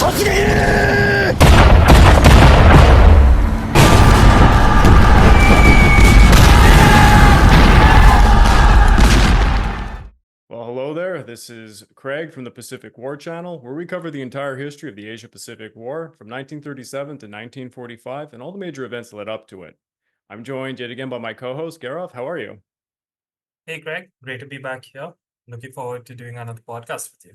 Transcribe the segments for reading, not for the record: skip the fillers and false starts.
Well, hello there. This is Craig from the Pacific War Channel, where we cover the entire history of the Asia-Pacific War from 1937 to 1945 and all the major events that led up to it. I'm joined yet again by my co-host, Garov. How are you? Hey, Greg, great to be back here. Looking forward to doing another podcast with you.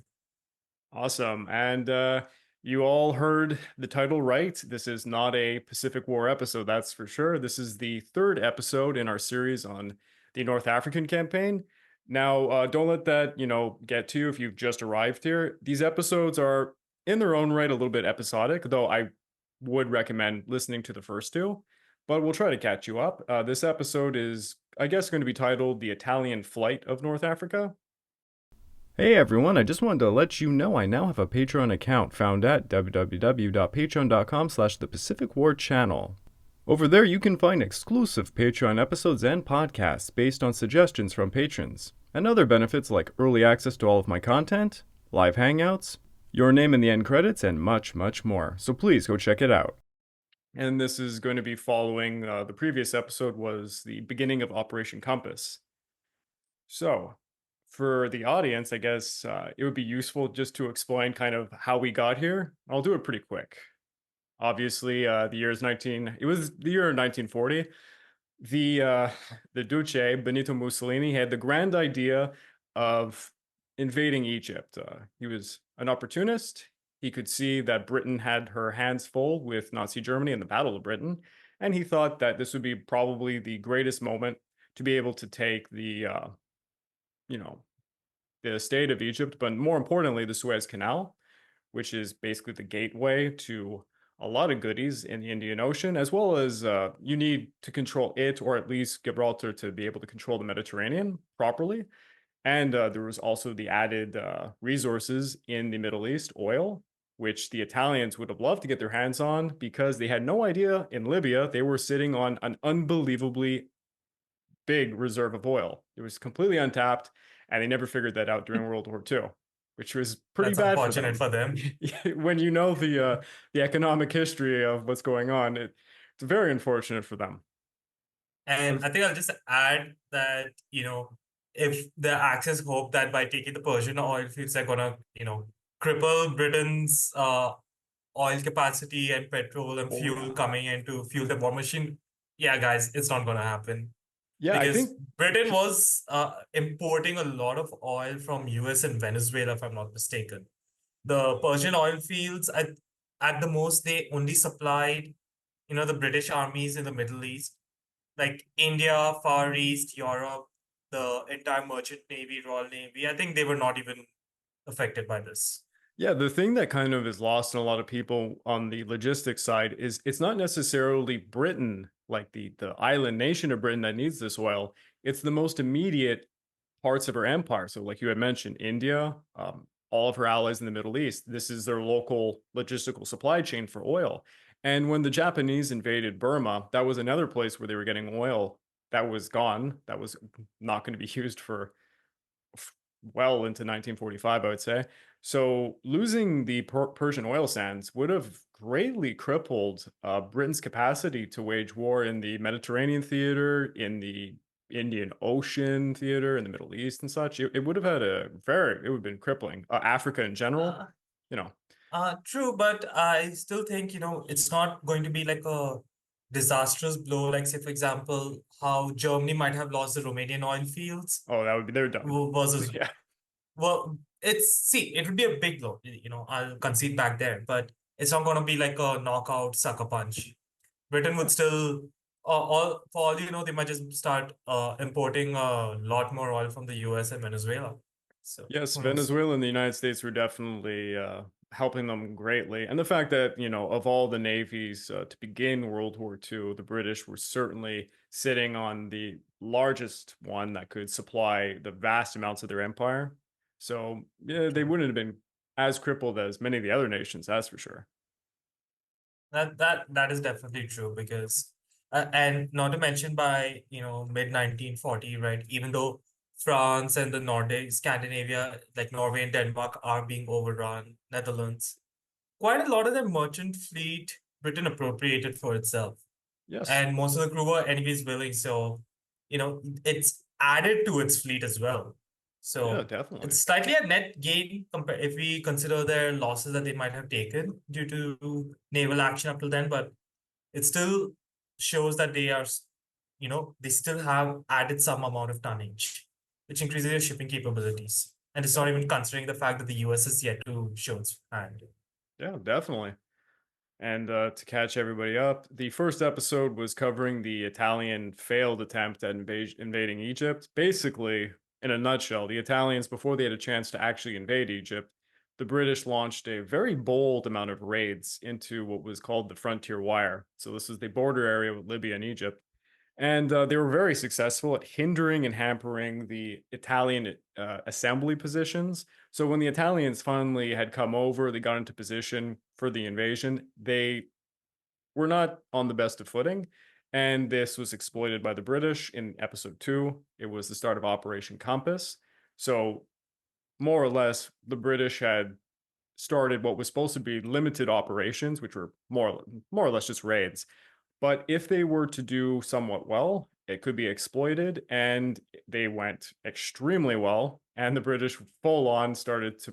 Awesome. And you all heard the title right. This is not a Pacific War episode, that's for sure. This is the third episode in our series on the North African campaign. Now, don't let that, get to you if you've just arrived here. These episodes are, in their own right, a little bit episodic, though I would recommend listening to the first two, but we'll try to catch you up. This episode is, I guess, going to be titled The Italian Flight of North Africa. Hey everyone, I just wanted to let you know I now have a Patreon account found at www.patreon.com/thepacificwarchannel. Over there you can find exclusive Patreon episodes and podcasts based on suggestions from patrons, and other benefits like early access to all of my content, live hangouts, your name in the end credits, and much, much more. So please go check it out. And this is going to be following, the previous episode was the beginning of Operation Compass. So, for the audience, I guess it would be useful just to explain kind of how we got here. I'll do it pretty quick. Obviously, it was the year 1940. The Duce, Benito Mussolini, had the grand idea of invading Egypt. He was an opportunist. He could see that Britain had her hands full with Nazi Germany in the Battle of Britain, and he thought that this would be probably the greatest moment to be able to take the state of Egypt, but more importantly, the Suez Canal, which is basically the gateway to a lot of goodies in the Indian Ocean, as well as you need to control it, or at least Gibraltar, to be able to control the Mediterranean properly. And there was also the added resources in the Middle East, oil, which the Italians would have loved to get their hands on because they had no idea in Libya they were sitting on an unbelievably big reserve of oil. It was completely untapped, and they never figured that out during World War II, which was pretty That's bad unfortunate for them. When you know the economic history of what's going on, it's very unfortunate for them. And I think I'll just add that, if the Axis hope that by taking the Persian oil fields, they're gonna, cripple Britain's oil capacity and petrol and fuel coming in to fuel the war machine. Yeah, guys, it's not gonna happen. Yeah, I Because think Britain was importing a lot of oil from US and Venezuela, if I'm not mistaken. The Persian oil fields, at the most, they only supplied, the British armies in the Middle East, like India, Far East, Europe, the entire Merchant Navy, Royal Navy. I think they were not even affected by this. Yeah, the thing that kind of is lost in a lot of people on the logistics side is it's not necessarily Britain, like the island nation of Britain, that needs this oil. It's the most immediate parts of her empire. So, like you had mentioned, India, all of her allies in the Middle East, this is their local logistical supply chain for oil. And when the Japanese invaded Burma, that was another place where they were getting oil that was gone, that was not going to be used for well into 1945, I would say. So losing the Persian oil sands would have greatly crippled Britain's capacity to wage war in the Mediterranean theater, in the Indian Ocean theater, in the Middle East and such. It would have had it would have been crippling. Africa in general, Uh, you know. True, but I still think, it's not going to be like a disastrous blow. Like, say, for example, how Germany might have lost the Romanian oil fields Oh, that would be, they're done. versus, Yeah. well, it would be a big blow. I'll concede back there, but it's not going to be like a knockout sucker punch. Britain would still, for all you know, they might just start importing a lot more oil from the US and Venezuela. So Yes, who knows? Venezuela and the United States were definitely helping them greatly. And the fact that, of all the navies to begin World War II, the British were certainly sitting on the largest one that could supply the vast amounts of their empire. So, yeah, they True. wouldn't have been as crippled as many of the other nations, that's for sure. That is definitely true because, and not to mention by mid 1940, right? Even though France and the Nordic Scandinavia, like Norway and Denmark, are being overrun, Netherlands, quite a lot of their merchant fleet Britain appropriated for itself. Yes. And most of the crew were anyways willing. So, it's added to its fleet as well. Yeah, So definitely. it's slightly a net gain if we consider their losses that they might have taken due to naval action up till then, but it still shows that they still have added some amount of tonnage, which increases their shipping capabilities. And it's not even Definitely. considering the fact that the US is yet to show its hand. Yeah, definitely. And to catch everybody up, the first episode was covering the Italian failed attempt at invading Egypt. Basically, in a nutshell, the Italians, before they had a chance to actually invade Egypt, the British launched a very bold amount of raids into what was called the frontier wire. So, this is the border area with Libya and Egypt. And they were very successful at hindering and hampering the Italian assembly positions. So when the Italians finally had come over, they got into position for the invasion, they were not on the best of footing. And this was exploited by the British in episode 2. It was the start of Operation Compass. So, more or less, the British had started what was supposed to be limited operations, which were more or less just raids. But if they were to do somewhat well, it could be exploited, and they went extremely well. And the British full on started to,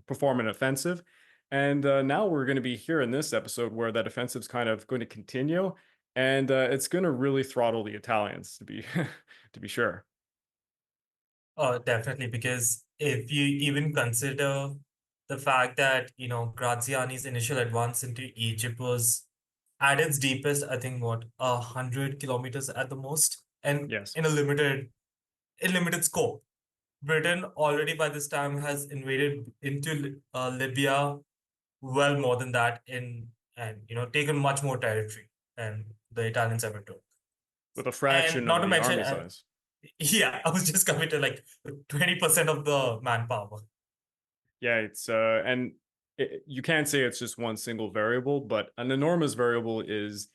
perform an offensive. And now we're going to be here in this episode where that offensive's kind of going to continue, and it's going to really throttle the Italians to be to be sure. Oh, definitely, because if you even consider the fact that, Graziani's initial advance into Egypt was at its deepest, I think, what, 100 kilometers at the most, and Yes, in in limited scope. Britain already by this time has invaded into Libya well more than that and taken much more territory than the Italians ever took. with a And fraction not of to the mention, army size. yeah, I was just coming to like 20% of the manpower. Yeah, it's and you can't say it's just one single variable, but an enormous variable is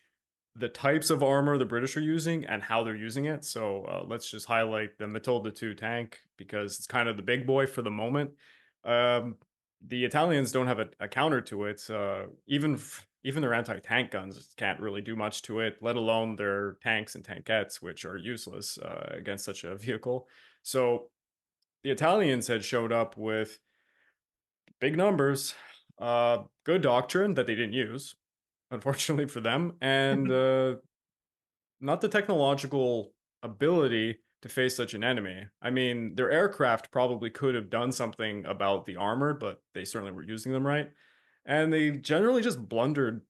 the types of armor the British are using and how they're using it. So let's just highlight the Matilda 2 tank because it's kind of the big boy for the moment. Um, the Italians don't have a counter to it. Even their anti-tank guns can't really do much to it, let alone their tanks and tankettes, which are useless against such a vehicle. So the Italians had showed up with big numbers, good doctrine that they didn't use, unfortunately for them, and not the technological ability to face such an enemy. I mean, their aircraft probably could have done something about the armor, but they certainly were using them right. And they generally just blundered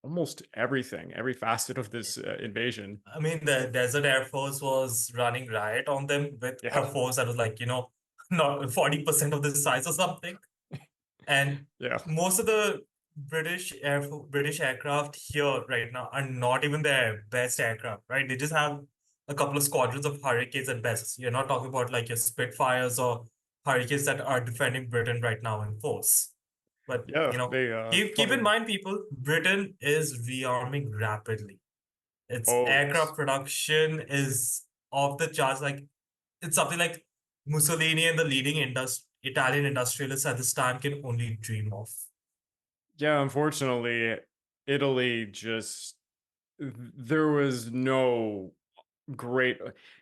almost everything, every facet of this invasion. I mean, the Desert Air Force was running riot on them with a Yeah, force that was like, not 40% of the size or something. And yeah, most of the British aircraft here right now are not even their best aircraft, right? They just have a couple of squadrons of Hurricanes at best. You're not talking about like your Spitfires or Hurricanes that are defending Britain right now in force. But yeah. They keep in fired. mind, people, Britain is rearming rapidly. Its Oh yes. aircraft production is off the charts. Like it's something like Mussolini and the leading Italian industrialists at this time can only dream of. Yeah, unfortunately, Italy just there was no great.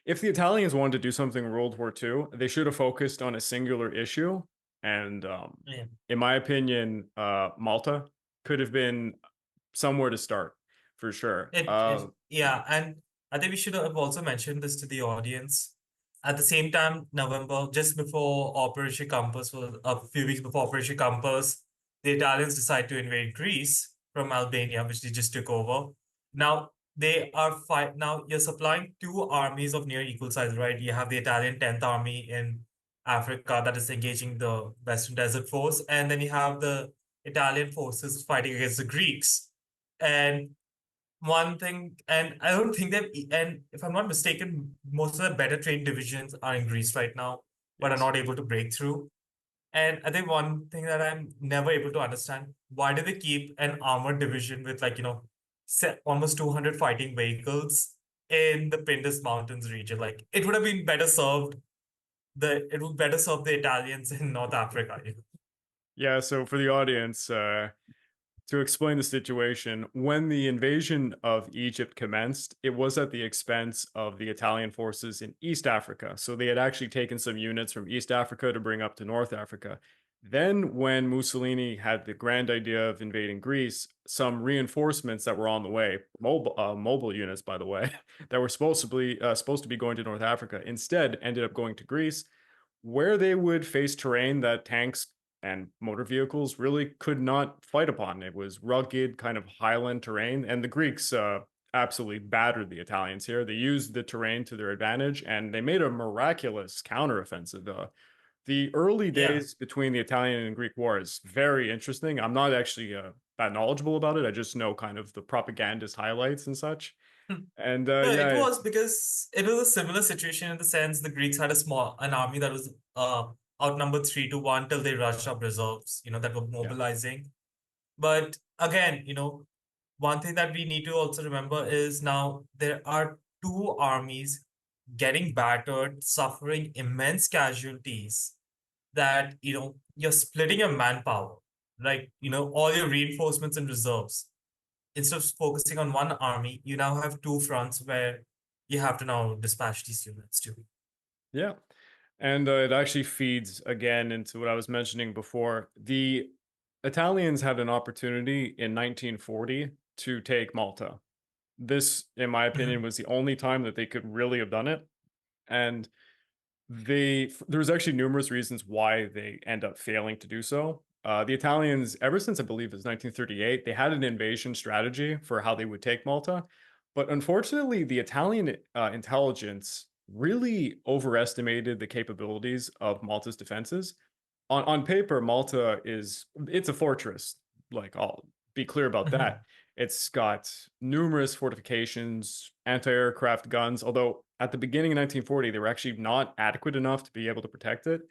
If the Italians wanted to do something in World War II, they should have focused on a singular issue. And Yeah. in my opinion, Malta could have been somewhere to start for sure. Yeah, and I think we should have also mentioned this to the audience. At the same time, November, just before Operation Compass was a few weeks before Operation Compass, the Italians decide to invade Greece from Albania, which they just took over. Now they are fight. Now you're supplying two armies of near equal size, right? You have the Italian 10th Army in Africa that is engaging the Western Desert Force, and then you have the Italian forces fighting against the Greeks. And one thing, and I don't think that, and if I'm not mistaken, most of the better trained divisions are in Greece right now, but are yes. not able to break through. And I think one thing that I'm never able to understand, why do they keep an armored division with like, almost 200 fighting vehicles in the Pindus Mountains region? Like it would have been better served, it would better serve the Italians in North Africa. Yeah, so for the audience, to explain the situation, when the invasion of Egypt commenced, it was at the expense of the Italian forces in East Africa. So they had actually taken some units from East Africa to bring up to North Africa. Then, when Mussolini had the grand idea of invading Greece, some reinforcements that were on the way, mobile units, by the way, that were supposed to be going to North Africa, instead ended up going to Greece, where they would face terrain that tanks and motor vehicles really could not fight upon. It was rugged, kind of highland terrain, and the Greeks absolutely battered the Italians here. They used the terrain to their advantage, and they made a miraculous counteroffensive. The early Yeah. days between the Italian and Greek War is very interesting. I'm not actually that knowledgeable about it. I just know kind of the propagandist highlights and such. And No, it yeah, was because it was a similar situation in the sense the Greeks had an army that was outnumbered 3-1 till they rushed up reserves, that were yeah, mobilizing. But again, one thing that we need to also remember is now there are two armies getting battered, suffering immense casualties that, you're splitting your manpower, right? All your reinforcements and reserves. Instead of focusing on one army, you now have two fronts where you have to now dispatch these units to. yeah. And it actually feeds again into what I was mentioning before. The Italians had an opportunity in 1940 to take Malta. This, in my opinion, Mhm. was the only time that they could really have done it. And there's actually numerous reasons why they end up failing to do so. The Italians, ever since I believe it's 1938, they had an invasion strategy for how they would take Malta, but unfortunately, the Italian intelligence really overestimated the capabilities of Malta's defenses. On paper, Malta it's a fortress. Like, I'll be clear about Mhm. that. It's got numerous fortifications, anti-aircraft guns, although at the beginning of 1940, they were actually not adequate enough to be able to protect it.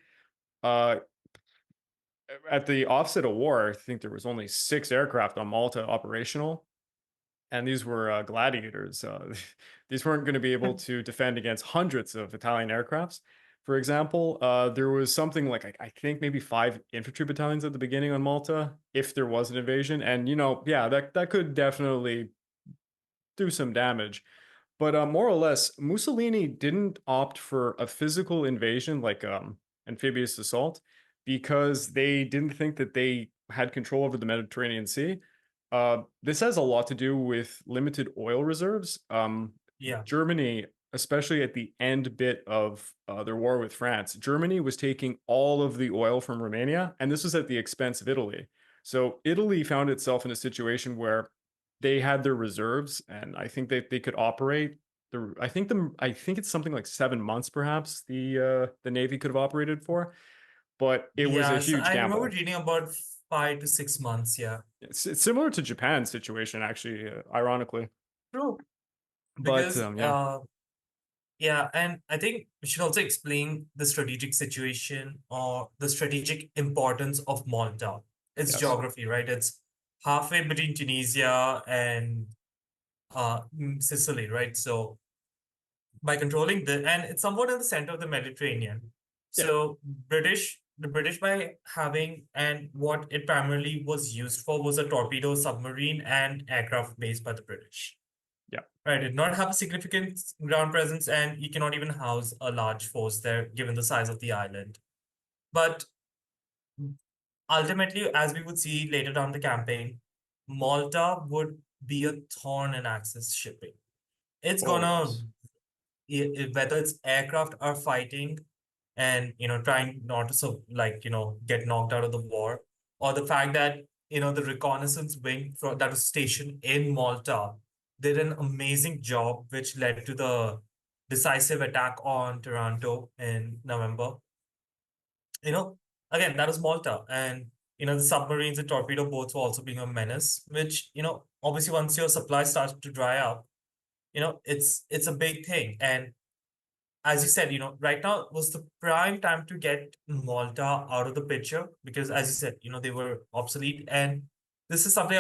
Uh, at the offset of war, I think there was only 6 aircraft on Malta operational, and these were gladiators. These weren't going to be able to defend against hundreds of Italian aircrafts. For example, there was something like I think maybe 5 infantry battalions at the beginning on Malta, if there was an invasion, and yeah, that could definitely do some damage. But more or less, Mussolini didn't opt for a physical invasion like amphibious assault because they didn't think that they had control over the Mediterranean Sea. This has a lot to do with limited oil reserves. Yeah. Germany, especially at the end bit of their war with France, Germany was taking all of the oil from Romania, and this was at the expense of Italy. So Italy found itself in a situation where they had their reserves, and I think that they could operate. I think it's something like 7 months, perhaps the Navy could have operated for, but it was a Yes, huge I remember gamble. reading about 5 to 6 months. Yeah. It's similar to Japan's situation, actually, ironically. True. But Because, yeah, yeah, and I think we should also explain the strategic situation or the strategic importance of Malta. It's yes, geography, right? It's halfway between Tunisia and Sicily, right? So by controlling and it's somewhat in the center of the Mediterranean. yeah, So the British by having, and what it primarily was used for was a torpedo submarine and aircraft based by the British. yeah, Right, it did not have a significant ground presence, and you cannot even house a large force there, given the size of the island. But ultimately, as we would see later down the campaign, Malta would be a thorn in Axis shipping. It's oh gonna yes, whether it's aircraft are fighting and trying not to get knocked out of the war, or the fact that the reconnaissance wing that was stationed in Malta did an amazing job, which led to the decisive attack on Toronto in November. you know Again, that was Malta, and the submarines and torpedo boats were also being a menace, which obviously once your supply starts to dry up, it's a big thing. And as you said, right now was the prime time to get Malta out of the picture, because, as you said, they were obsolete. And this is something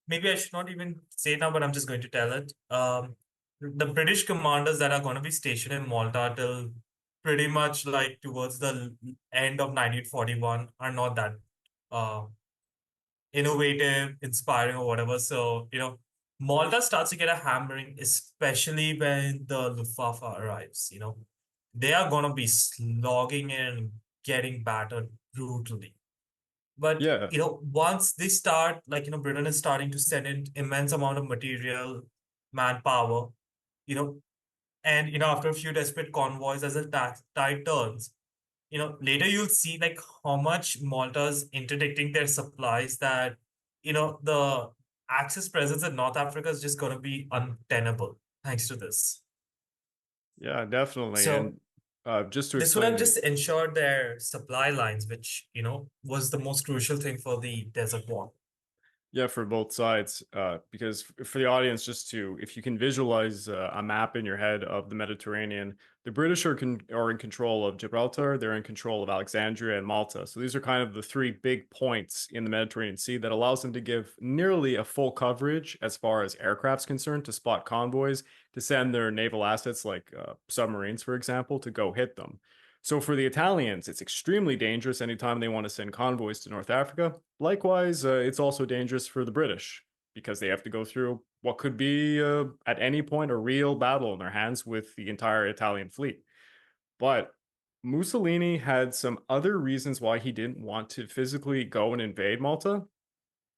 maybe I should not even say it now, but I'm just going to tell it. The British commanders that are going to be stationed in Malta till pretty much like towards the end of 1941 are not that uh, innovative, inspiring, or whatever. So, Malta starts to get a hammering, especially when the Luftwaffe arrives. They are going to be slogging and getting battered brutally. But, Yeah, once they start, Britain is starting to send in immense amount of material, manpower, you know, and, after a few desperate convoys, as the tide turns, later you'll see like how much Malta's interdicting their supplies that, the Axis presence in North Africa is just going to be untenable thanks to this. yeah, definitely. So And just to this would have explain just ensured their supply lines, which, was the most crucial thing for the desert war. yeah, for both sides, because for the audience, just to, if you can visualize a map in your head of the Mediterranean, the British are in control of Gibraltar, they're in control of Alexandria and Malta. So these are kind of the three big points in the Mediterranean Sea that allows them to give nearly a full coverage as far as aircraft's concerned to spot convoys, to send their naval assets like submarines, for example, to go hit them. So for the Italians, it's extremely dangerous anytime they want to send convoys to North Africa. Likewise, it's also dangerous for the British because they have to go through what could be, at any point, a real battle in their hands with the entire Italian fleet. But Mussolini had some other reasons why he didn't want to physically go and invade Malta.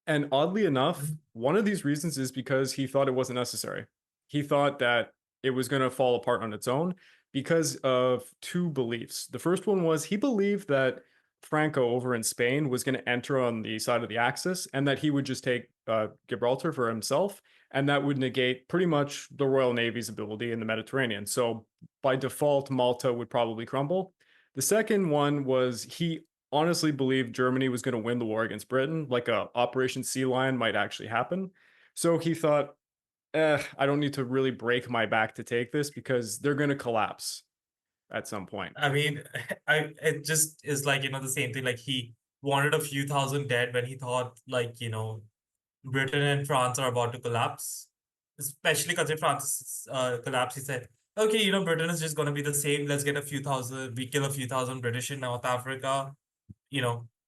And oddly enough, Mhm. one of these reasons is because he thought it wasn't necessary. He thought that it was going to fall apart on its own because of two beliefs. The first one was he believed that Franco over in Spain was going to enter on the side of the Axis and that he would just take Gibraltar for himself, and that would negate pretty much the Royal Navy's ability in the Mediterranean. So by default, Malta would probably crumble. The second one was he honestly believed Germany was going to win the war against Britain, like a Operation Sea Lion might actually happen. So he thought, I don't need to really break my back to take this because they're going to collapse at some point. I mean, it just is like, the same thing. Like he wanted a few thousand dead when he thought like, Britain and France are about to collapse, especially because if France collapse, he said, okay, Britain is just going to be the same. Let's get a few thousand, we kill a few thousand British in North Africa.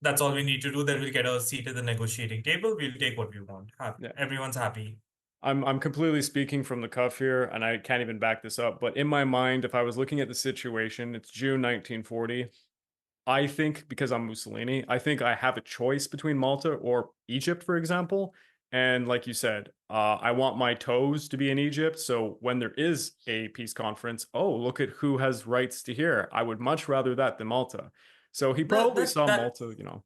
That's all we need to do. Then we'll get a seat at the negotiating table. We'll take what we want. Yeah. Everyone's happy. I'm completely speaking from the cuff here, and I can't even back this up. But in my mind, if I was looking at the situation, it's June 1940. I think because I'm Mussolini, I think I have a choice between Malta or Egypt, for example. And like you said, I want my toes to be in Egypt. So when there is a peace conference, oh, look at who has rights to here. I would much rather that than Malta. So he That probably that saw that Malta.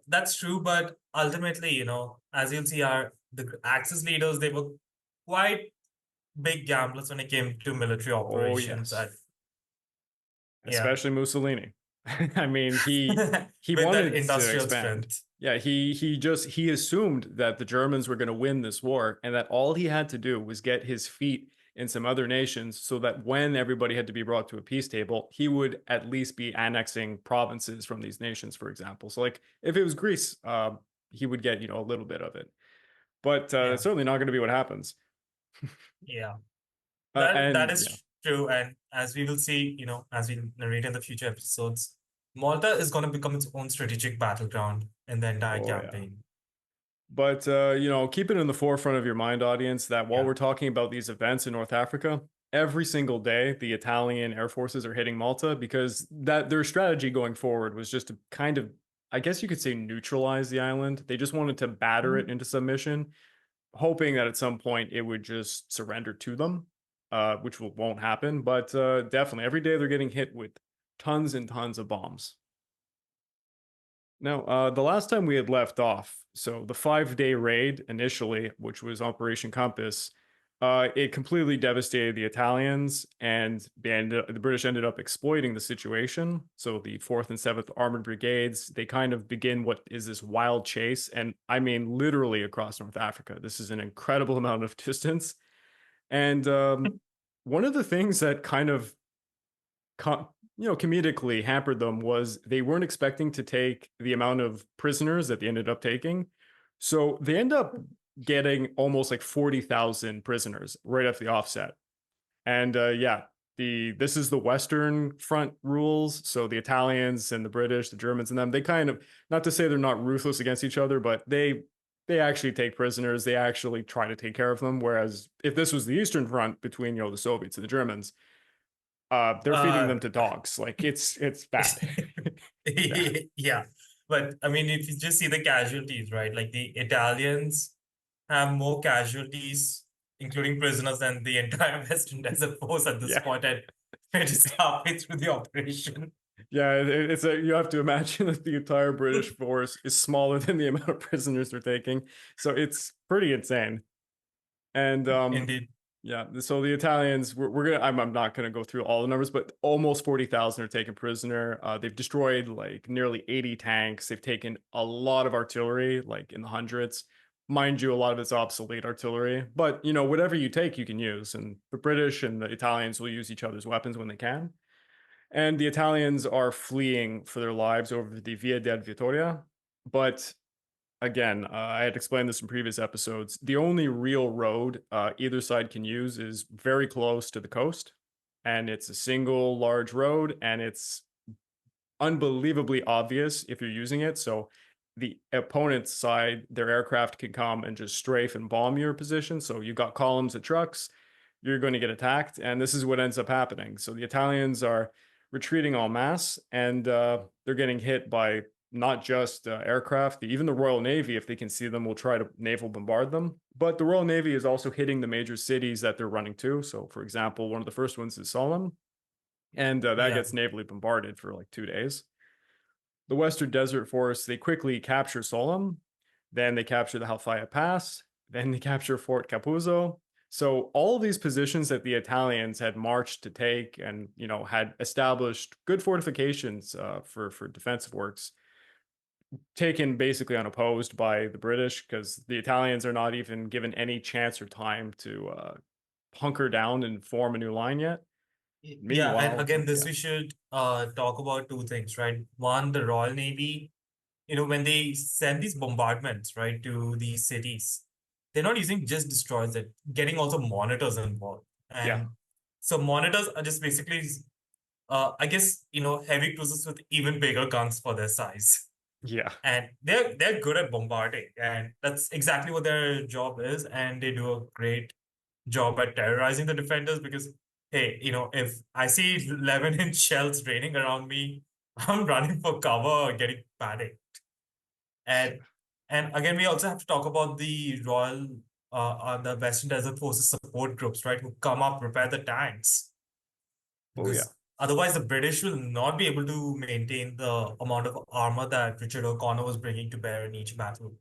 that's true, but ultimately, as you'll see, the Axis leaders, they were quite big gamblers when it came to military Oh, operations. yes, Yeah, especially Mussolini. I mean, he with that wanted to industrial expand. strength. Yeah, he assumed that the Germans were going to win this war and that all he had to do was get his feet in some other nations so that when everybody had to be brought to a peace table, he would at least be annexing provinces from these nations, for example. So like if it was Greece, he would get, a little bit of it. But Yeah, that's certainly not going to be what happens. yeah. That And yeah. is true. And as we will see, as we narrate in the future episodes, Malta is going to become its own strategic battleground in the entire Oh yeah. campaign. But keep it in the forefront of your mind, audience, that while Yeah. we're talking about these events in North Africa, every single day the Italian air forces are hitting Malta because that their strategy going forward was just to kind of, I guess you could say, neutralize the island. They just wanted to batter it Mhm. into submission, hoping that at some point it would just surrender to them, which won't happen. But definitely, every day they're getting hit with tons and tons of bombs. Now, the last time we had left off, so the 5-day raid initially, which was Operation Compass, it completely devastated the Italians, and the British ended up exploiting the situation. So the 4th and 7th Armored Brigades, they kind of begin what is this wild chase, and I mean literally across North Africa. This is an incredible amount of distance. And one of the things that kind of comedically hampered them was they weren't expecting to take the amount of prisoners that they ended up taking. So they end up getting almost like 40,000 prisoners right off the offset. And yeah, this is the Western Front rules. So the Italians and the British, the Germans and them, they kind of, not to say they're not ruthless against each other, but they actually take prisoners. They actually try to take care of them. Whereas if this was the Eastern Front between, the Soviets and the Germans, they're feeding Uh, them to dogs. Like it's bad. Yeah. yeah. But I mean, if you just see the casualties, right? Like the Italians have more casualties, including prisoners, than the entire Western Desert Force at this Yeah. point, and we're just halfway through the operation. Yeah, it's a you have to imagine that the entire British force is smaller than the amount of prisoners they're taking. So it's pretty insane. And Indeed. yeah, so the Italians, we're gonna. I'm not gonna go through all the numbers, but almost 40,000 are taken prisoner. They've destroyed like nearly 80 tanks. They've taken a lot of artillery, like in the hundreds. Mind you, a lot of it's obsolete artillery, but whatever you take, you can use. And the British and the Italians will use each other's weapons when they can. And the Italians are fleeing for their lives over the Via del Vittoria. But again, I had explained this in previous episodes. The only real road either side can use is very close to the coast, and it's a single large road, and it's unbelievably obvious if you're using it. So the opponent's side, their aircraft can come and just strafe and bomb your position. So you've got columns of trucks, you're going to get attacked, and this is what ends up happening. So the Italians are retreating en masse, and they're getting hit by not just aircraft, even the Royal Navy, if they can see them, will try to naval bombard them. But the Royal Navy is also hitting the major cities that they're running to. So, for example, one of the first ones is Solomon, and that Yeah. gets navally bombarded for like 2 days. The Western Desert Force, they quickly capture Solomon, then they capture the Halfaya Pass, then they capture Fort Capuzzo. So all of these positions that the Italians had marched to take and had established good fortifications for defensive works, taken basically unopposed by the British because the Italians are not even given any chance or time to hunker down and form a new line yet. Yeah, and Meanwhile, again, this yeah, we should talk about two things, right? One, the Royal Navy, when they send these bombardments, right, to these cities, they're not using just destroyers, they're getting also monitors involved. yeah, And so monitors are just basically, I guess, heavy cruisers with even bigger guns for their size. yeah, And they're good at bombarding, and that's exactly what their job is. And they do a great job at terrorizing the defenders because, hey, if I see 11-inch shells raining around me, I'm running for cover, getting panicked. And and again, we also have to talk about the the Western Desert Forces support groups, right, who come up, repair the tanks, oh yeah. because otherwise the British will not be able to maintain the amount of armor that Richard O'Connor was bringing to bear in each battle.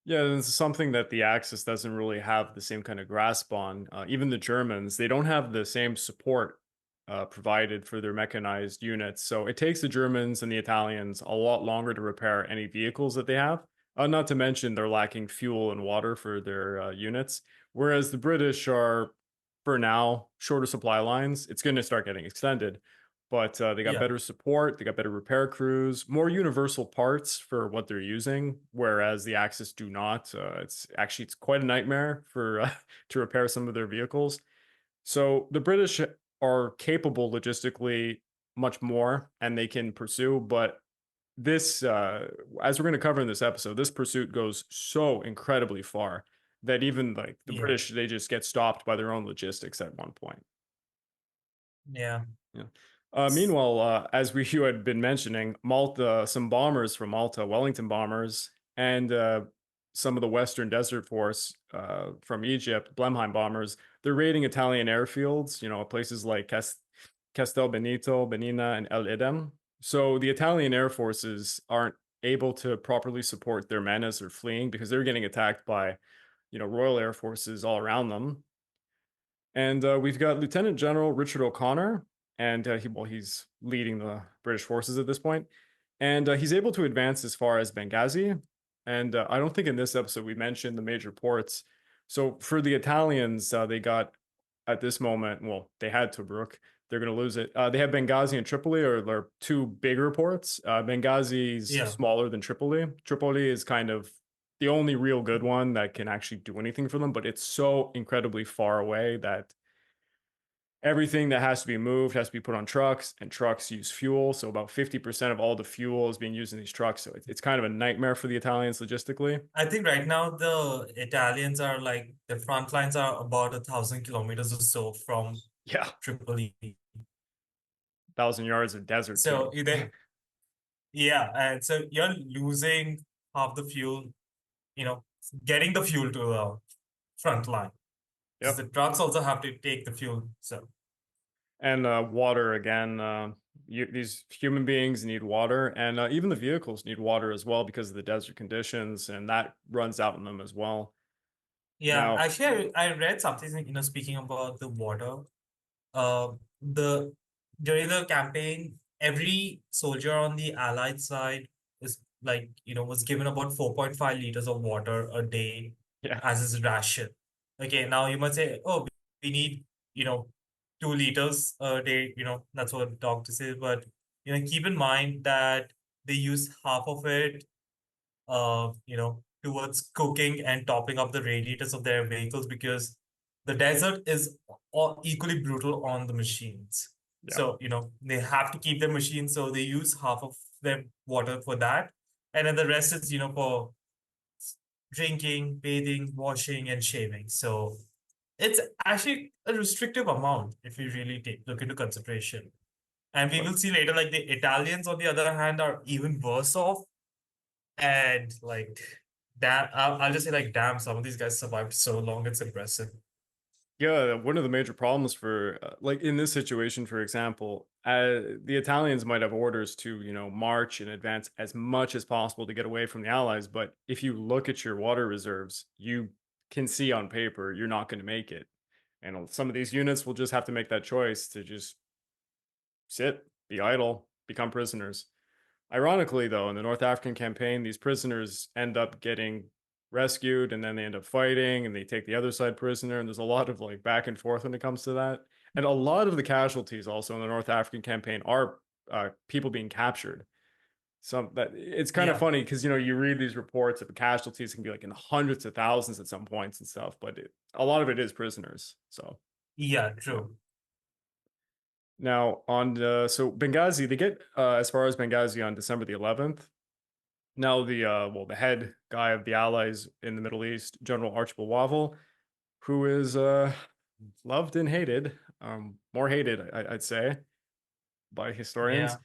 Yeah, it's something that the Axis doesn't really have the same kind of grasp on. Even the Germans, they don't have the same support provided for their mechanized units. So it takes the Germans and the Italians a lot longer to repair any vehicles that they have. Not to mention they're lacking fuel and water for their units. Whereas the British are, for now, shorter supply lines. It's going to start getting extended, but they got Yeah, better support, they got better repair crews, more universal parts for what they're using, whereas the Axis do not. It's quite a nightmare for to repair some of their vehicles. So the British are capable logistically much more, and they can pursue. But this, as we're going to cover in this episode, this pursuit goes so incredibly far that even like the yeah, British, they just get stopped by their own logistics at one point. yeah, Yeah. Meanwhile, as you had been mentioning, Malta, some bombers from Malta, Wellington bombers, and some of the Western Desert Force from Egypt, Blenheim bombers, they're raiding Italian airfields, places like Castel Benito, Benina, and El Idem. So the Italian air forces aren't able to properly support their men as they're fleeing because they're getting attacked by, Royal Air Forces all around them. And we've got Lieutenant General Richard O'Connor, and he's leading the British forces at this point, and he's able to advance as far as Benghazi. And I don't think in this episode we mentioned the major ports. So for the Italians, they got at this moment, well, they had Tobruk. They're going to lose it. They have Benghazi and Tripoli, or they're two bigger ports. Benghazi's yeah. smaller than Tripoli. Tripoli is kind of the only real good one that can actually do anything for them, but it's so incredibly far away that everything that has to be moved has to be put on trucks, and trucks use fuel. So about 50% of all the fuel is being used in these trucks. So it's kind of a nightmare for the Italians logistically. I think right now the Italians are like the front lines are about 1,000 kilometers or so from Yeah, Tripoli. 1,000 yards of desert So too. yeah, and so you're losing half the fuel, you know, getting the fuel to the front line. Because Yep. the trucks also have to take the fuel. So And water again. These human beings need water, and even the vehicles need water as well because of the desert conditions, and that runs out in them as well. yeah, Now, actually I read something, speaking about the water. The During the campaign, every soldier on the Allied side is like, was given about 4.5 liters of water a day yeah, as his ration. Okay, now you might say, oh, we need, you know, 2 liters a day, that's what the doctor says. But, keep in mind that they use half of it towards cooking and topping up the radiators of their vehicles because the desert is all equally brutal on the machines. yeah. So, they have to keep their machines, so they use half of their water for that. And then the rest is, for drinking, bathing, washing, and shaving. So it's actually a restrictive amount if you really look into consideration. And we But will see later, like the Italians, on the other hand, are even worse off and like damn, I'll just say like damn, some of these guys survived so long. It's impressive. yeah, one of the major problems for like in this situation, for example, the Italians might have orders to, march in advance as much as possible to get away from the Allies. But if you look at your water reserves, you can see on paper you're not going to make it. And some of these units will just have to make that choice to just sit, be idle, become prisoners. Ironically, though, in the North African campaign, these prisoners end up getting rescued and then they end up fighting and they take the other side prisoner. And there's a lot of like back and forth when it comes to that. And a lot of the casualties also in the North African campaign are people being captured. Some that it's kind of Yeah, funny because you read these reports of the casualties can be like in hundreds of thousands at some points and stuff, but a lot of it is prisoners. So yeah, yeah. true. Now on so Benghazi, they get as far as Benghazi on December the 11th. Now the head guy of the Allies in the Middle East, General Archibald Wavell, who is loved and hated, more hated I'd say by historians.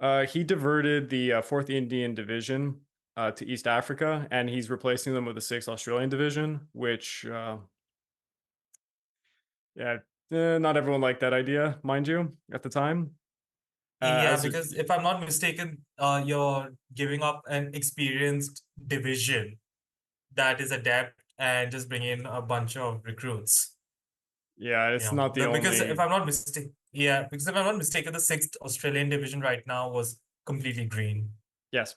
Yeah, He diverted the 4th Indian Division to East Africa, and he's replacing them with the 6th Australian Division, which yeah, not everyone liked that idea, mind you, at the time. yeah. As Because if I'm not mistaken, you're giving up an experienced division that is adept and just bring in a bunch of recruits. Yeah, it's not the Because if only. I'm not mistaken, yeah, because if I'm not mistaken, the sixth Australian division right now was completely green. Yes,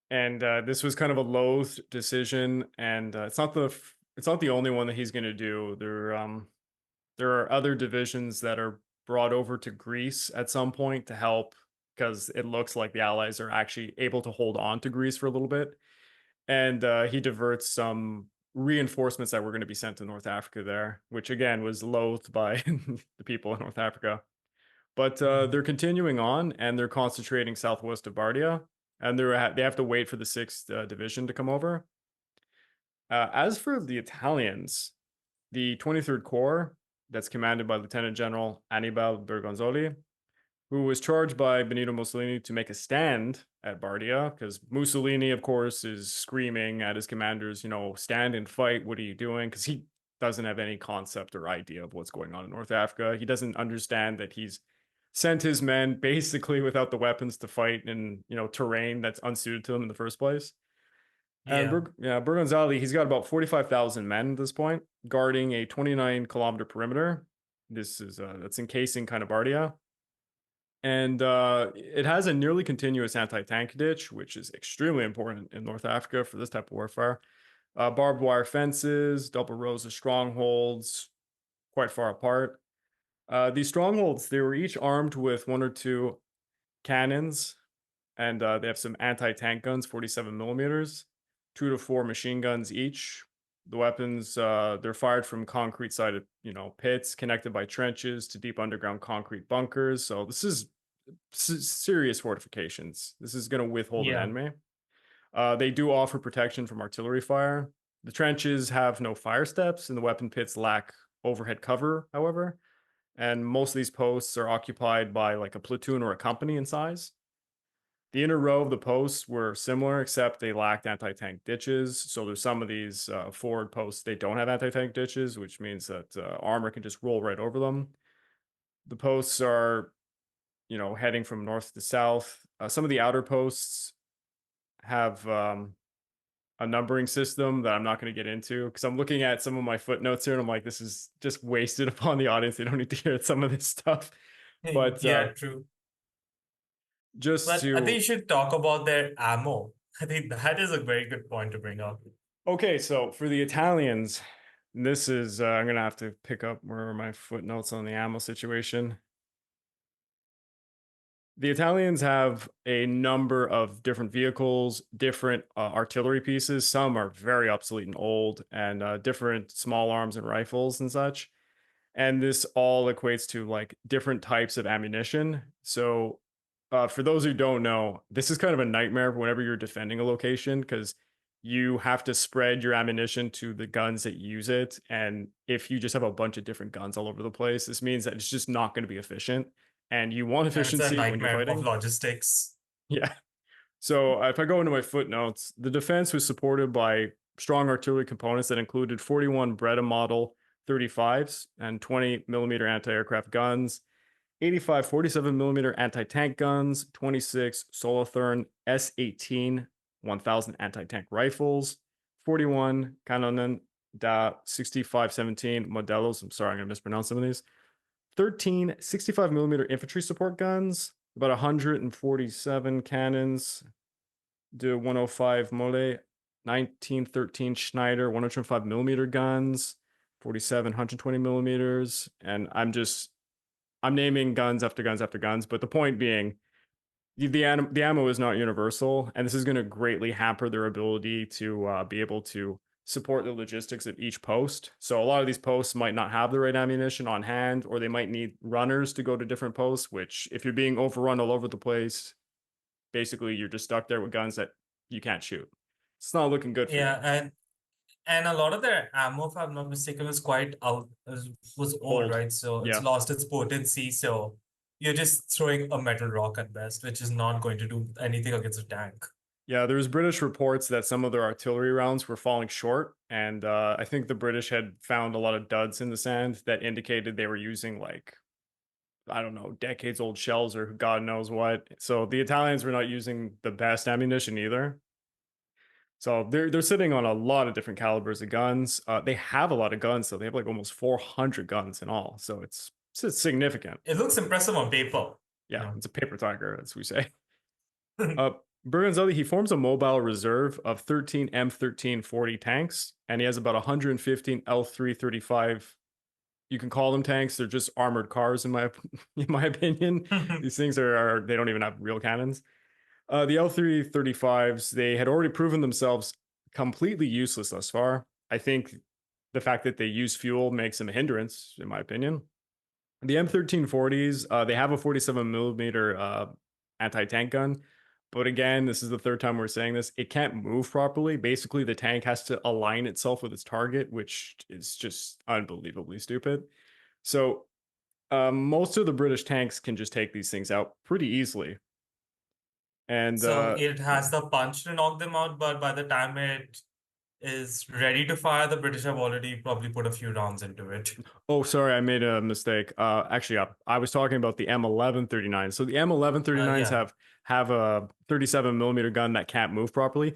and this was kind of a loathed decision, and it's not the only one that he's going to do. There are other divisions that are brought over to Greece at some point to help because it looks like the Allies are actually able to hold on to Greece for a little bit, and he diverts some reinforcements that were going to be sent to North Africa there, which again was loathed by the people in North Africa. But Mhm. they're continuing on and they're concentrating southwest of Bardia, and they have to wait for the 6th Division to come over. As for the Italians, the 23rd Corps, that's commanded by Lieutenant General Annibale Bergonzoli, who was charged by Benito Mussolini to make a stand at Bardia, because Mussolini, of course, is screaming at his commanders, stand and fight. What are you doing? Because he doesn't have any concept or idea of what's going on in North Africa. He doesn't understand that he's sent his men basically without the weapons to fight in, terrain that's unsuited to them in the first place. And Yeah. Bergonzali, he's got about 45,000 men at this point, guarding a 29-kilometer perimeter. This is that's encasing kind of Bardia, and it has a nearly continuous anti-tank ditch, which is extremely important in North Africa for this type of warfare. Barbed wire fences, double rows of strongholds, quite far apart. These strongholds, they were each armed with one or two cannons, and they have some anti-tank guns, 47 millimeters, 2 to 4 machine guns each. The weapons, they're fired from concrete-sided, pits connected by trenches to deep underground concrete bunkers. So this is serious fortifications. This is going to withhold an Yeah. enemy. They do offer protection from artillery fire. The trenches have no fire steps, and the weapon pits lack overhead cover, however. And most of these posts are occupied by like a platoon or a company in size. The inner row of the posts were similar, except they lacked anti-tank ditches. So there's some of these forward posts they don't have anti-tank ditches, which means that armor can just roll right over them. The posts are, heading from north to south. Some of the outer posts have a numbering system that I'm not going to get into because I'm looking at some of my footnotes here and I'm like, this is just wasted upon the audience. They don't need to hear some of this stuff. But Yeah, true. just Well, I think to you should talk about their ammo. I think that is a very good point to bring up. Okay, so for the Italians, this is I'm gonna have to pick up where are my footnotes on the ammo situation. The Italians have a number of different vehicles, different artillery pieces. Some are very obsolete and old, and different small arms and rifles and such. And this all equates to like different types of ammunition. So, for those who don't know, this is kind of a nightmare whenever you're defending a location because you have to spread your ammunition to the guns that use it. And if you just have a bunch of different guns all over the place, this means that it's just not going to be efficient. And you want And it's a efficiency when you're nightmare of fighting. logistics. Yeah. So if I go into my footnotes, the defense was supported by strong artillery components that included 41 Breda model 35s and 20 millimeter anti-aircraft guns, 85 47 millimeter anti-tank guns, 26 Solothurn S18 1000 anti-tank rifles, 41 Canonen da 6517 Modelos. I'm sorry, I'm going to mispronounce some of these. 13 65 millimeter infantry support guns, about 147 cannons, de 105 Mole, 1913 Schneider 105 millimeter guns, 47 120 millimeters, and I'm naming guns after guns after guns. But the point being, the ammo is not universal, and this is going to greatly hamper their ability to be able to support the logistics of each post. So a lot of these posts might not have the right ammunition on hand, or they might need runners to go to different posts. Which, if you're being overrun all over the place, basically you're just stuck there with guns that you can't shoot. It's not looking good for you. Yeah, and a lot of their ammo, if I'm not mistaken, was quite out was old, Old, right? So it's yeah. lost its potency. So you're just throwing a metal rock at best, which is not going to do anything against a tank. Yeah, there's British reports that some of their artillery rounds were falling short, and I think the British had found a lot of duds in the sand that indicated they were using like I don't know, decades old shells or God knows what. So the Italians were not using the best ammunition either. So they're sitting on a lot of different calibers of guns. They have a lot of guns, so they have like almost 400 guns in all. So it's significant. It looks impressive on paper, you Yeah, know. it's a paper tiger, as we say. Uh, Berganzelli, he forms a mobile reserve of 13 M1340 tanks, and he has about 115 L335. You can call them tanks; they're just armored cars, in my in my opinion. These things are they don't even have real cannons. The L335s, they had already proven themselves completely useless thus far. I think the fact that they use fuel makes them a hindrance, in my opinion. The M1340s, they have a 47 millimeter anti-tank gun, but again, this is the third time we're saying this. It can't move properly. Basically, the tank has to align itself with its target, which is just unbelievably stupid. So most of the British tanks can just take these things out pretty easily. And So it yeah. has the punch to knock them out, but by the time it is ready to fire, the British have already probably put a few rounds into it. Oh, sorry, I made a mistake. Actually, I was talking about the M1139. So the M1139s Yeah, have a 37 millimeter gun that can't move properly.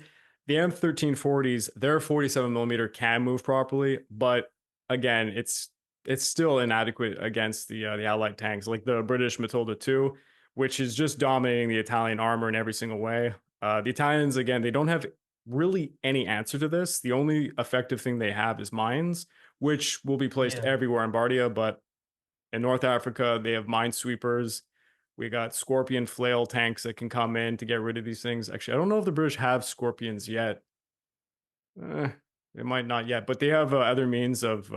The M1340s, their 47 millimeter can move properly, but again, it's still inadequate against the Allied tanks, like the British Matilda II, which is just dominating the Italian armor in every single way. The Italians, again, they don't have really any answer to this. The only effective thing they have is mines, which will be placed yeah. everywhere in Bardia. But in North Africa, they have minesweepers. We got Scorpion flail tanks that can come in to get rid of these things. Actually, I don't know if the British have Scorpions yet. Eh. It might not yet, but they have other means of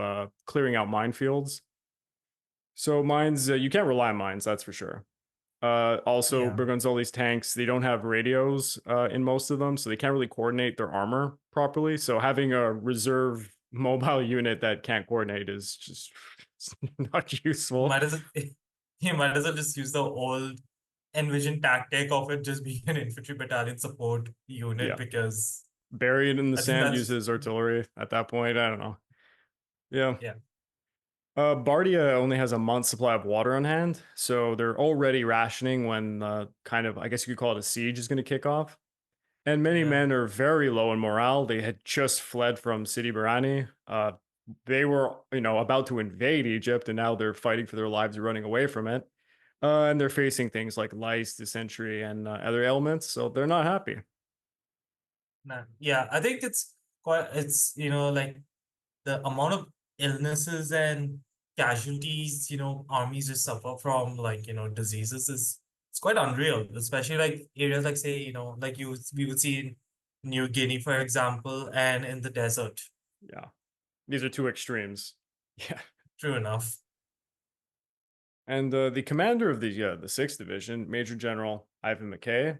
clearing out minefields. So mines, you can't rely on mines, that's for sure. Also, Yeah. Bergonzoli's tanks, they don't have radios in most of them, so they can't really coordinate their armor properly. So having a reserve mobile unit that can't coordinate is just not useful. Might as well, he might as well just use the old envision tactic of it just being an infantry battalion support unit Yeah. because Bury it in the I think sand, use that's his artillery at that point. I don't know. Yeah. yeah. Bardia only has a month's supply of water on hand, so they're already rationing when kind of, I guess you could call it a siege is going to kick off. And many Yeah. men are very low in morale. They had just fled from Sidi Barani. They were, about to invade Egypt, and now they're fighting for their lives, running away from it. And they're facing things like lice, dysentery, and other ailments, so they're not happy. Nah, yeah, I think it's like the amount of illnesses and casualties, armies just suffer from like diseases is it's quite unreal, especially like areas like say, like we would see in New Guinea, for example, and in the desert. Yeah, these are two extremes. Yeah. True enough. And the commander of the Sixth Division, Major General Ivan McKay,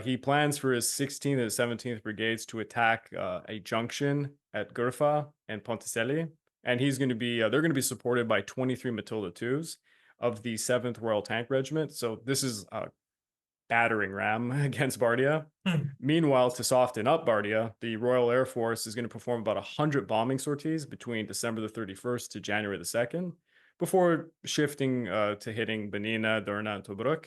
he plans for his 16th and 17th brigades to attack a junction at Gurfa and Ponticelli, and he's going to be they're going to be supported by 23 Matilda twos of the 7th Royal Tank Regiment. So this is a battering ram against Bardia. Hmm. Meanwhile, to soften up Bardia, the Royal Air Force is going to perform about 100 bombing sorties between December the 31st to January the 2nd, before shifting to hitting Benina, Derna, and Tobruk.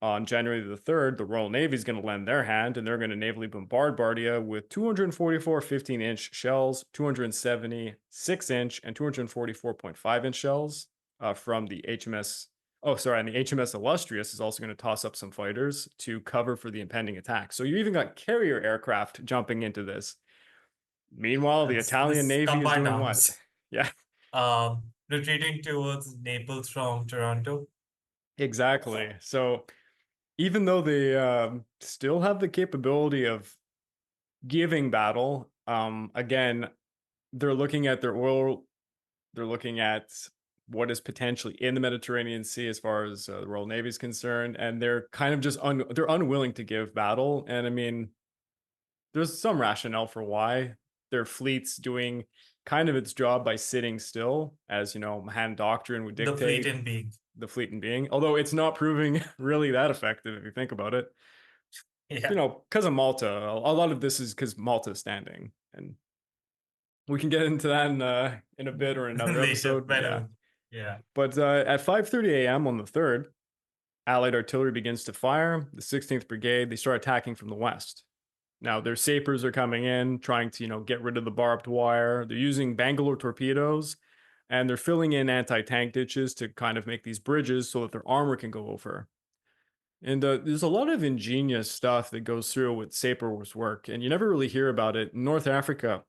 On January the 3rd, the Royal Navy is going to lend their hand, and they're going to navally bombard Bardia with 244 15-inch shells, 270 6-inch, and 244.5-inch shells from the HMS. Oh, sorry, and the HMS Illustrious is also going to toss up some fighters to cover for the impending attack. So you even got carrier aircraft jumping into this. Meanwhile, the It's Italian this Navy is combined doing what? arms. Yeah, Retreating towards Naples from Toronto. exactly. So even though they still have the capability of giving battle, again, they're looking at their oil, they're looking at what is potentially in the Mediterranean Sea as far as the Royal Navy is concerned, and they're kind of just they're unwilling to give battle. And I mean, there's some rationale for why their fleet's doing kind of its job by sitting still, as Han Doctrine would The fleet dictate in being. the fleet and being, although it's not proving really that effective if you think about it. Yeah. Because of Malta, a lot of this is because Malta is standing, and we can get into that in a bit or another Later, episode. Yeah, better. Yeah. but at 5:30 a.m. on the 3rd, Allied artillery begins to fire. The 16th Brigade, they start attacking from the west. Now their sapers are coming in, trying to get rid of the barbed wire. They're using Bangalore torpedoes, and they're filling in anti-tank ditches to kind of make these bridges so that their armor can go over. And there's a lot of ingenious stuff that goes through with Saper's work, and you never really hear about it. In North Africa,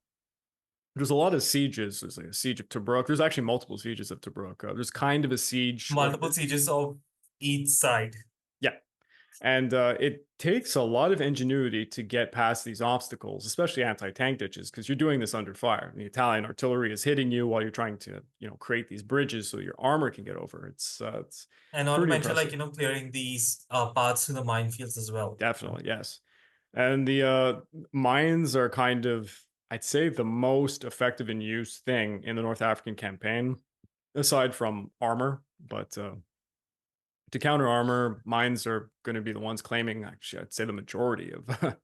there's a lot of sieges. There's like a siege of Tobruk. There's actually multiple sieges of Tobruk. There's kind of a siege, like Multiple sieges of each side. yeah, and it takes a lot of ingenuity to get past these obstacles, especially anti-tank ditches, because you're doing this under fire. The Italian artillery is hitting you while you're trying to, create these bridges so your armor can get over. It's And not to pretty mention, like, impressive. clearing these paths to the minefields as well. Definitely, yes. And the mines are kind of, I'd say, the most effective in use thing in the North African campaign, aside from armor. But to counter armor, mines are going to be the ones claiming, actually, I'd say the majority of of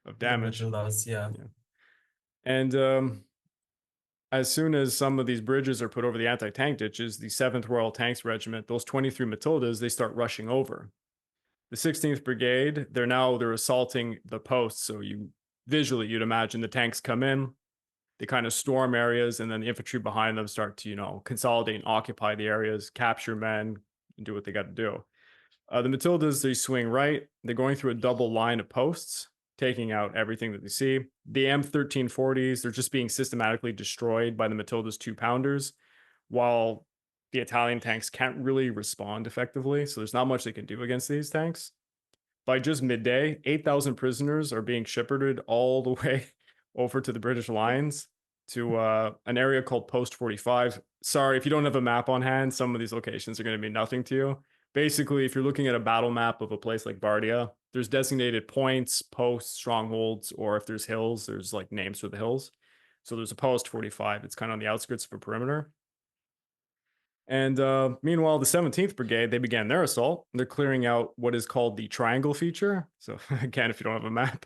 The damage. middle does, yeah. Yeah. And as soon as some of these bridges are put over the anti-tank ditches, the 7th Royal Tanks Regiment, those 23 Matildas, they start rushing over. The 16th Brigade, they're assaulting the posts. So you'd imagine the tanks come in, they kind of storm areas, and then the infantry behind them start to, consolidate and occupy the areas, capture men, and do what they got to do. The Matildas, they swing right. They're going through a double line of posts, taking out everything that they see. The M1340s, they're just being systematically destroyed by the Matilda's 2-pounders, while the Italian tanks can't really respond effectively. So there's not much they can do against these tanks. By just midday, 8,000 prisoners are being shepherded all the way over to the British lines to an area called Post 45. Sorry, if you don't have a map on hand, some of these locations are going to mean nothing to you. Basically, if you're looking at a battle map of a place like Bardia, there's designated points, posts, strongholds, or if there's hills, there's like names for the hills. So there's a Post 45. It's kind of on the outskirts of a perimeter. And meanwhile, the 17th Brigade, they began their assault. They're clearing out what is called the triangle feature. So, again, if you don't have a map,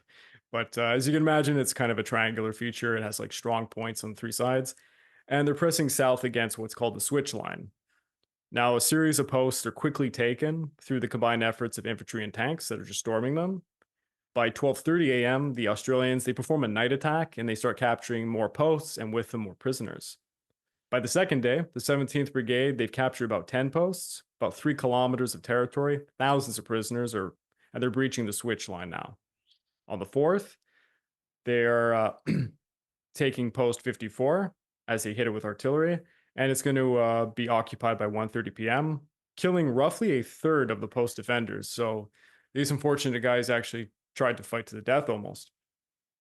but as you can imagine, it's kind of a triangular feature. It has like strong points on three sides. And they're pressing south against what's called the switch line. Now, a series of posts are quickly taken through the combined efforts of infantry and tanks that are just storming them. By 12:30 a.m., the Australians, they perform a night attack and they start capturing more posts and with them more prisoners. By the second day, the 17th Brigade, they've captured about 10 posts, about 3 kilometers of territory, thousands of prisoners, and they're breaching the switch line now. On the 4th, they're taking post 54 as they hit it with artillery, and it's going to be occupied by 1:30 p.m., killing roughly a third of the post defenders. So these unfortunate guys actually tried to fight to the death almost.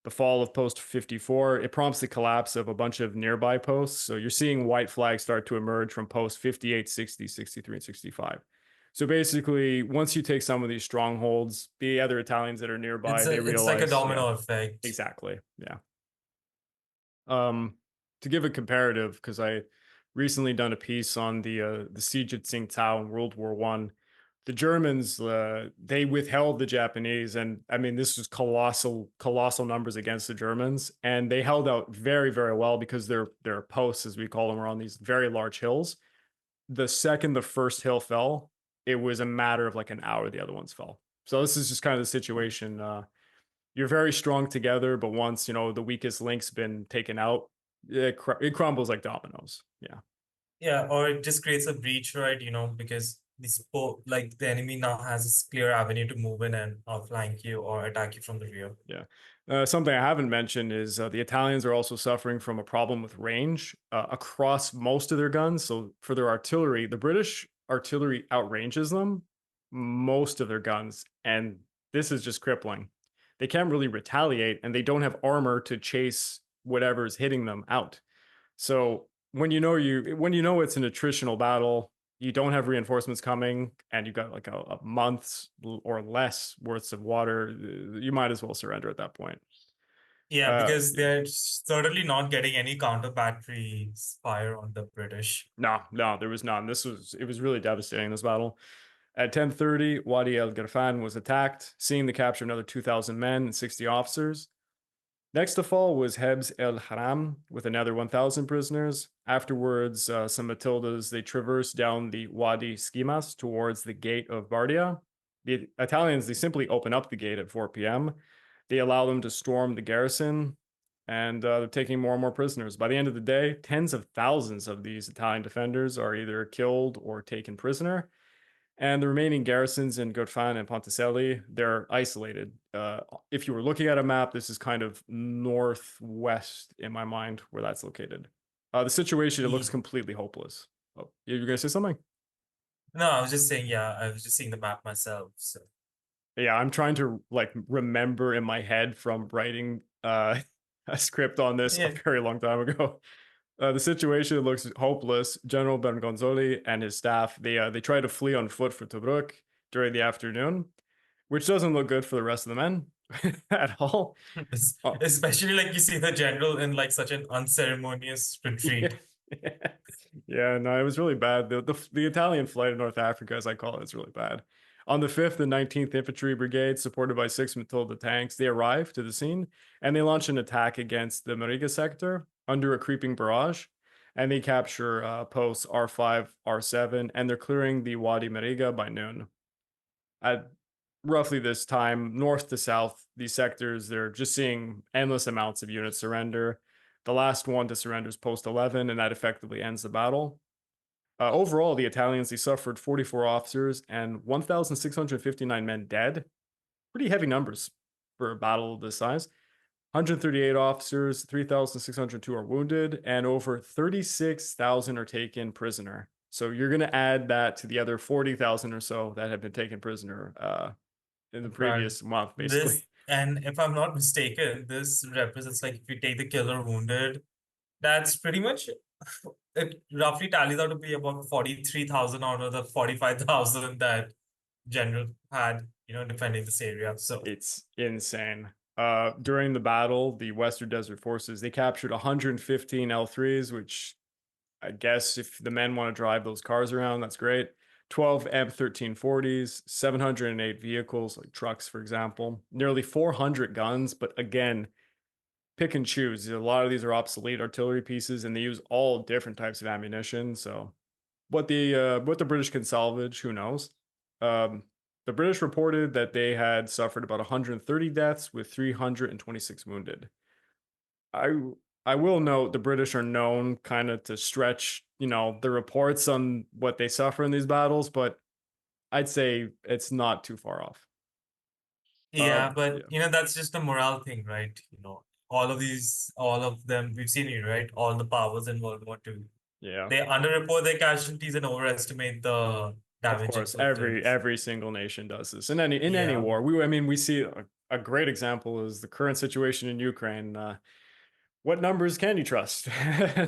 The fall of post 54, it prompts the collapse of a bunch of nearby posts. So you're seeing white flags start to emerge from post 58, 60, 63, and 65. So basically, once you take some of these strongholds, the other Italians that are nearby, they It's like a realize, yeah, domino effect. exactly. Yeah. Um, to give a comparative, because I recently done a piece on the siege at Tsingtao in World War One. The Germans they withheld the Japanese, and I mean this was colossal numbers against the Germans, and they held out very very well because their posts, as we call them, are on these very large hills. The second the first hill fell, it was a matter of like an hour the other ones fell. So this is just kind of the situation. You're very strong together, but once the weakest link's been taken out, it crumbles like dominoes. Yeah. Yeah, or it just creates a breach, right? Because like the enemy now has a clear avenue to move in and outflank you or attack you from the rear. Yeah. Something I haven't mentioned is the Italians are also suffering from a problem with range across most of their guns. So for their artillery, the British artillery outranges them most of their guns, and this is just crippling. They can't really retaliate, and they don't have armor to chase whatever's hitting them out. So when you know it's an attritional battle, you don't have reinforcements coming, and you've got like a month's or less worths of water, you might as well surrender at that point. Yeah, because Yeah. they're certainly not getting any counter batteries fire on the British. No, there was none. It was really devastating, this battle. At 10:30, Wadi El Gharfan was attacked, seeing the capture of another 2,000 men and 60 officers. Next to fall was Hebs el Haram with another 1,000 prisoners. Afterwards, some Matildas, they traversed down the Wadi Skimas towards the gate of Bardia. The Italians, they simply open up the gate at 4 p.m. They allow them to storm the garrison, and they're taking more and more prisoners. By the end of the day, tens of thousands of these Italian defenders are either killed or taken prisoner. And the remaining garrisons in Godfan and Ponticelli, they're isolated. If you were looking at a map, this is kind of northwest in my mind where that's located. The situation, it looks Yeah. completely hopeless. Oh, you're going to say something? No, I was just saying, yeah, I was just seeing the map myself. So Yeah, I'm trying to like remember in my head from writing a script on this a yeah, very long time ago. The situation looks hopeless. General Bergonzoli and his staff, they try to flee on foot for Tobruk during the afternoon, which doesn't look good for the rest of the men at all. Oh, especially like you see the general in like such an unceremonious yeah. retreat. Yeah, no, it was really bad. The Italian flight in North Africa, as I call it, is really bad. On the 5th and 19th Infantry Brigade, supported by 6 Matilda tanks, they arrive to the scene and they launch an attack against the Mariga sector under a creeping barrage. And they capture posts R5, R7, and they're clearing the Wadi Mariga by noon. At roughly this time, north to south, these sectors, they're just seeing endless amounts of units surrender. The last one to surrender is post 11, and that effectively ends the battle. Overall, the Italians, they suffered 44 officers and 1,659 men dead. Pretty heavy numbers for a battle of this size. 138 officers, 3,602 are wounded, and over 36,000 are taken prisoner. So you're going to add that to the other 40,000 or so that have been taken prisoner in the But previous month, this basically. And if I'm not mistaken, this represents like if you take the killer wounded, that's pretty much it roughly tallies out to be about 43,000 out of the 45,000 that general had, defending this area. So It's insane. During the battle, the Western Desert Forces, they captured 115 L3s, which I guess if the men want to drive those cars around, that's great. 12 M1340s, 708 vehicles, like trucks, for example, nearly 400 guns. But again, pick and choose. A lot of these are obsolete artillery pieces, and they use all different types of ammunition. So what the British can salvage, who knows? Um, the British reported that they had suffered about 130 deaths with 326 wounded. I I will note the British are known kind of to stretch, the reports on what they suffer in these battles, but I'd say it's not too far off. yeah, but Yeah, that's just a morale thing, right? All of them, we've seen it, right? All the powers in World War II. yeah. They underreport their casualties and overestimate the Of damage course, inflicted. every single nation does this in any Yeah, war. We see a great example is the current situation in Ukraine. What numbers can you trust?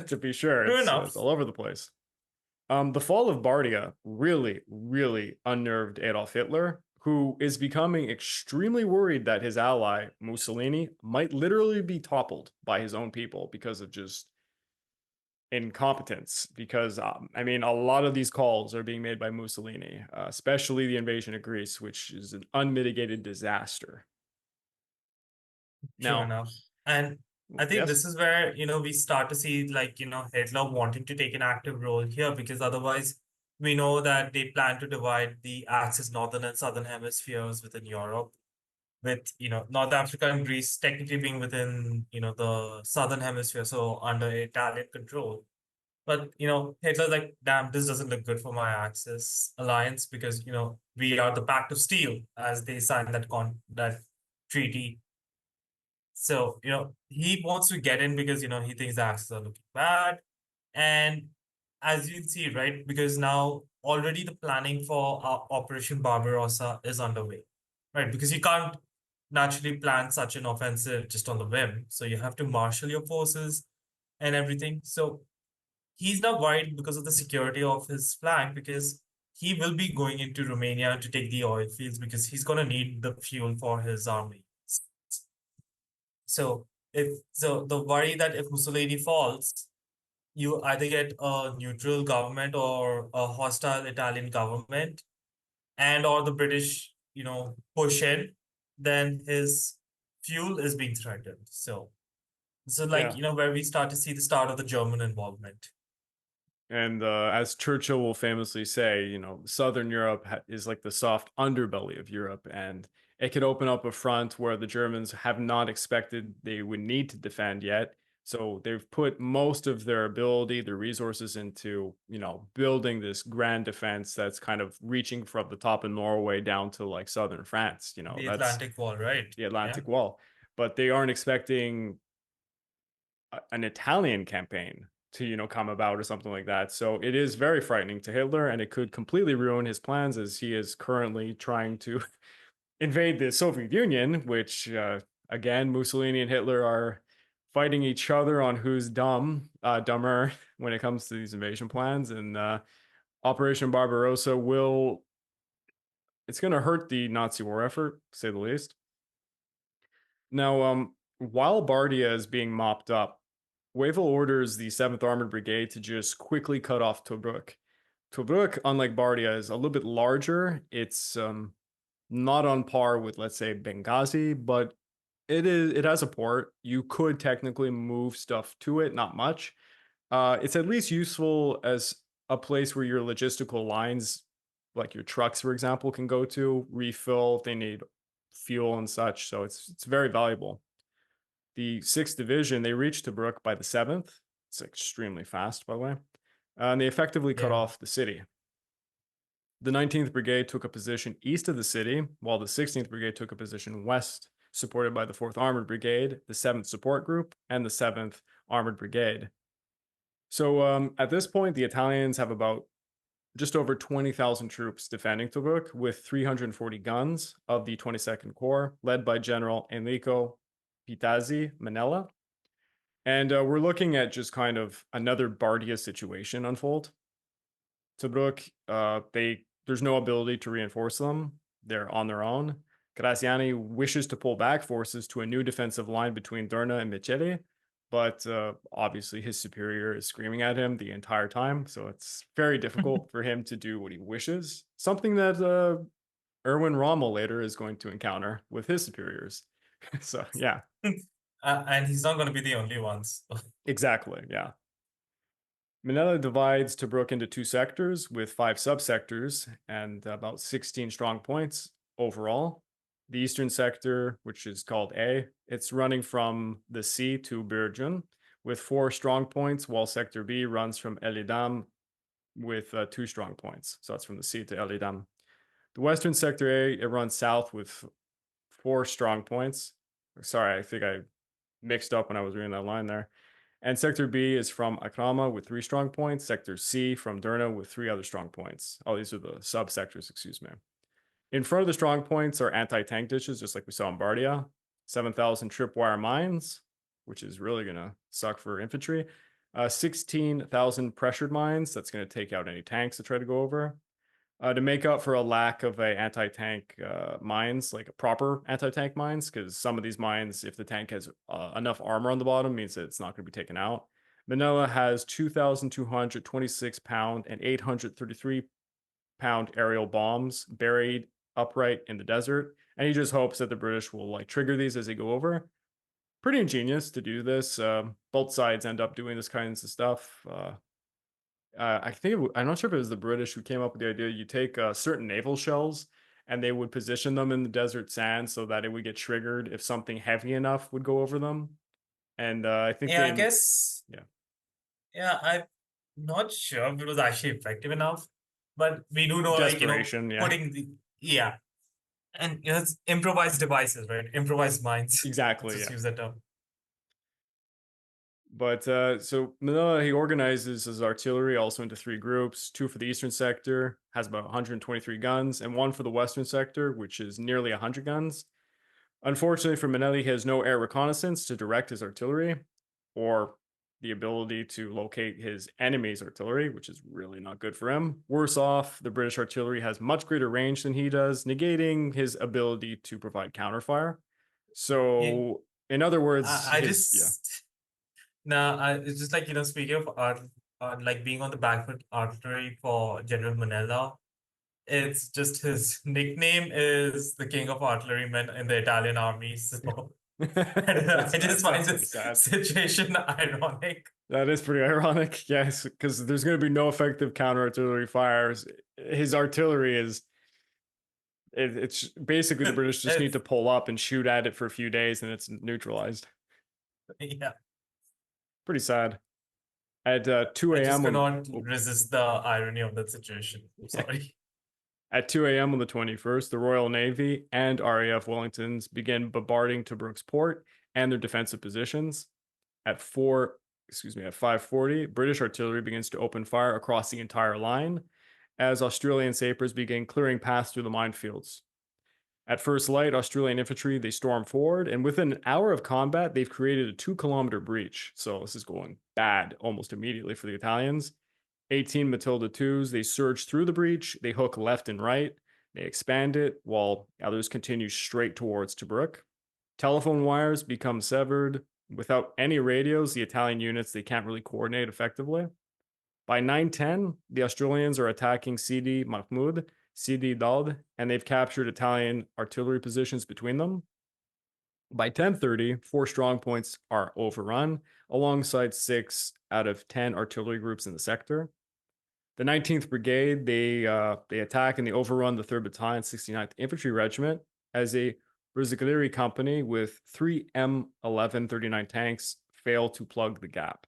To be sure, true it's enough. all over the place. The fall of Bardia really, really unnerved Adolf Hitler, who is becoming extremely worried that his ally, Mussolini, might literally be toppled by his own people because of just incompetence. Because, I mean, a lot of these calls are being made by Mussolini, especially the invasion of Greece, which is an unmitigated disaster. True Now, enough. And I think yes, this is where, we start to see like, Hitler wanting to take an active role here because otherwise we know that they plan to divide the Axis northern and southern hemispheres within Europe, with, North Africa and Greece technically being within, the southern hemisphere, so under Italian control. But, Hitler's like, damn, this doesn't look good for my Axis alliance because, we are the Pact of Steel as they signed that treaty. So, he wants to get in because, he thinks the Axis are looking bad. And as you see, right, because now already the planning for Operation Barbarossa is underway, right? Because you can't naturally plan such an offensive just on the whim. So you have to marshal your forces and everything. So he's not worried because of the security of his flank because he will be going into Romania to take the oil fields because he's going to need the fuel for his army. So the worry that if Mussolini falls, you either get a neutral government or a hostile Italian government, and or the British, push in, then his fuel is being threatened. So like, yeah. where we start to see the start of the German involvement. And as Churchill will famously say, Southern Europe is like the soft underbelly of Europe, and it could open up a front where the Germans have not expected they would need to defend yet. So they've put most of their ability, their resources into, building this grand defense that's kind of reaching from the top of Norway down to like southern France. The That's Atlantic Wall, right? the Yeah. Atlantic Wall. But they aren't expecting an Italian campaign to come about or something like that. So it is very frightening to Hitler, and it could completely ruin his plans as he is currently trying to invade the Soviet Union, which again Mussolini and Hitler are fighting each other on who's dumber when it comes to these invasion plans. And Operation Barbarossa will it's going to hurt the Nazi war effort, to say the least. Now, while Bardia is being mopped up, Wavell orders the 7th Armored Brigade to just quickly cut off Tobruk. Tobruk, unlike Bardia, is a little bit larger. It's not on par with, let's say, Benghazi, but it has a port. You could technically move stuff to it, not much. It's at least useful as a place where your logistical lines, like your trucks, for example, can go to refill if they need fuel and such. So it's very valuable. The 6th Division, they reached Tobruk by the 7th. It's extremely fast, by the way. And they effectively cut Yeah. off the city. The 19th Brigade took a position east of the city, while the 16th Brigade took a position west, supported by the 4th Armored Brigade, the 7th Support Group, and the 7th Armored Brigade. So at this point, the Italians have about just over 20,000 troops defending Tobruk with 340 guns of the 22nd Corps, led by General Enrico Pitazzi Manella. And we're looking at just kind of another Bardia situation unfold. Tobruk, there's no ability to reinforce them. They're on their own. Graziani wishes to pull back forces to a new defensive line between Derna and Miceli, but obviously his superior is screaming at him the entire time, so it's very difficult for him to do what he wishes. Something that Erwin Rommel later is going to encounter with his superiors. So, yeah. And he's not going to be the only ones. Exactly, yeah. Manila divides Tobruk into 2 sectors with 5 subsectors and about 16 strong points overall. The eastern sector, which is called A, it's running from the sea to Birjun with 4 strong points, while sector B runs from Elidam with 2 strong points. So that's from the sea to Elidam. The western sector A, it runs south with 4 strong points. Sorry, I think I mixed up when I was reading that line there. And sector B is from Akrama with 3 strong points. Sector C from Derna with 3 other strong points. Oh, these are the subsectors, excuse me. In front of the strong points are anti-tank ditches, just like we saw in Bardia. 7,000 tripwire mines, which is really going to suck for infantry. 16,000 pressured mines, that's going to take out any tanks that try to go over. To make up for a lack of anti-tank mines, like proper anti-tank mines, because some of these mines, if the tank has enough armor on the bottom, means that it's not going to be taken out. Manila has 2,226 pound and 833 pound aerial bombs buried upright in the desert, and he just hopes that the British will like trigger these as they go over. Pretty ingenious to do this. Both sides end up doing this kinds of stuff. I'm not sure if it was the British who came up with the idea. You take certain naval shells and they would position them in the desert sand so that it would get triggered if something heavy enough would go over them. And I think Yeah, I guess. yeah. Yeah, I'm not sure if it was actually effective enough, but we do know, like, Desperation, yeah. putting the, yeah. And, it's improvised devices, right? Improvised minds. Exactly, Let's just yeah. use that term. But so Manila, he organizes his artillery also into 3 groups. 2 for the eastern sector, has about 123 guns, and 1 for the western sector, which is nearly 100 guns. Unfortunately for Manelli, he has no air reconnaissance to direct his artillery, or the ability to locate his enemy's artillery, which is really not good for him. Worse off, the British artillery has much greater range than he does, negating his ability to provide counterfire. So, in other words, I just it's just like, speaking of art, like being on the back foot artillery for General Manella, it's just his nickname is the King of Artillerymen in the Italian army. So I just find this situation ironic. That is pretty ironic, yes, because there's going to be no effective counter artillery fires. His artillery is. It's basically the British just need to pull up and shoot at it for a few days and it's neutralized. Yeah. Pretty sad. At 2 a.m. I just cannot resist the irony of that situation. I'm sorry. At 2 a.m. on the 21st, the Royal Navy and RAF Wellingtons begin bombarding Tobruk's port and their defensive positions. At 5:40, British artillery begins to open fire across the entire line as Australian sappers begin clearing paths through the minefields. At first light, Australian infantry, they storm forward, and within an hour of combat, they've created a 2-kilometer breach. So this is going bad almost immediately for the Italians. 18 Matilda IIs, they surge through the breach, they hook left and right, they expand it, while others continue straight towards Tobruk. Telephone wires become severed. Without any radios, the Italian units, they can't really coordinate effectively. By 9:10, the Australians are attacking Sidi Mahmud, Sidi Dald, and they've captured Italian artillery positions between them. By 10:30, 4 strong points are overrun, alongside 6 out of 10 artillery groups in the sector. The 19th Brigade, they attack and they overrun the 3rd Battalion, 69th Infantry Regiment as a Bersaglieri company with 3 M1139 tanks fail to plug the gap.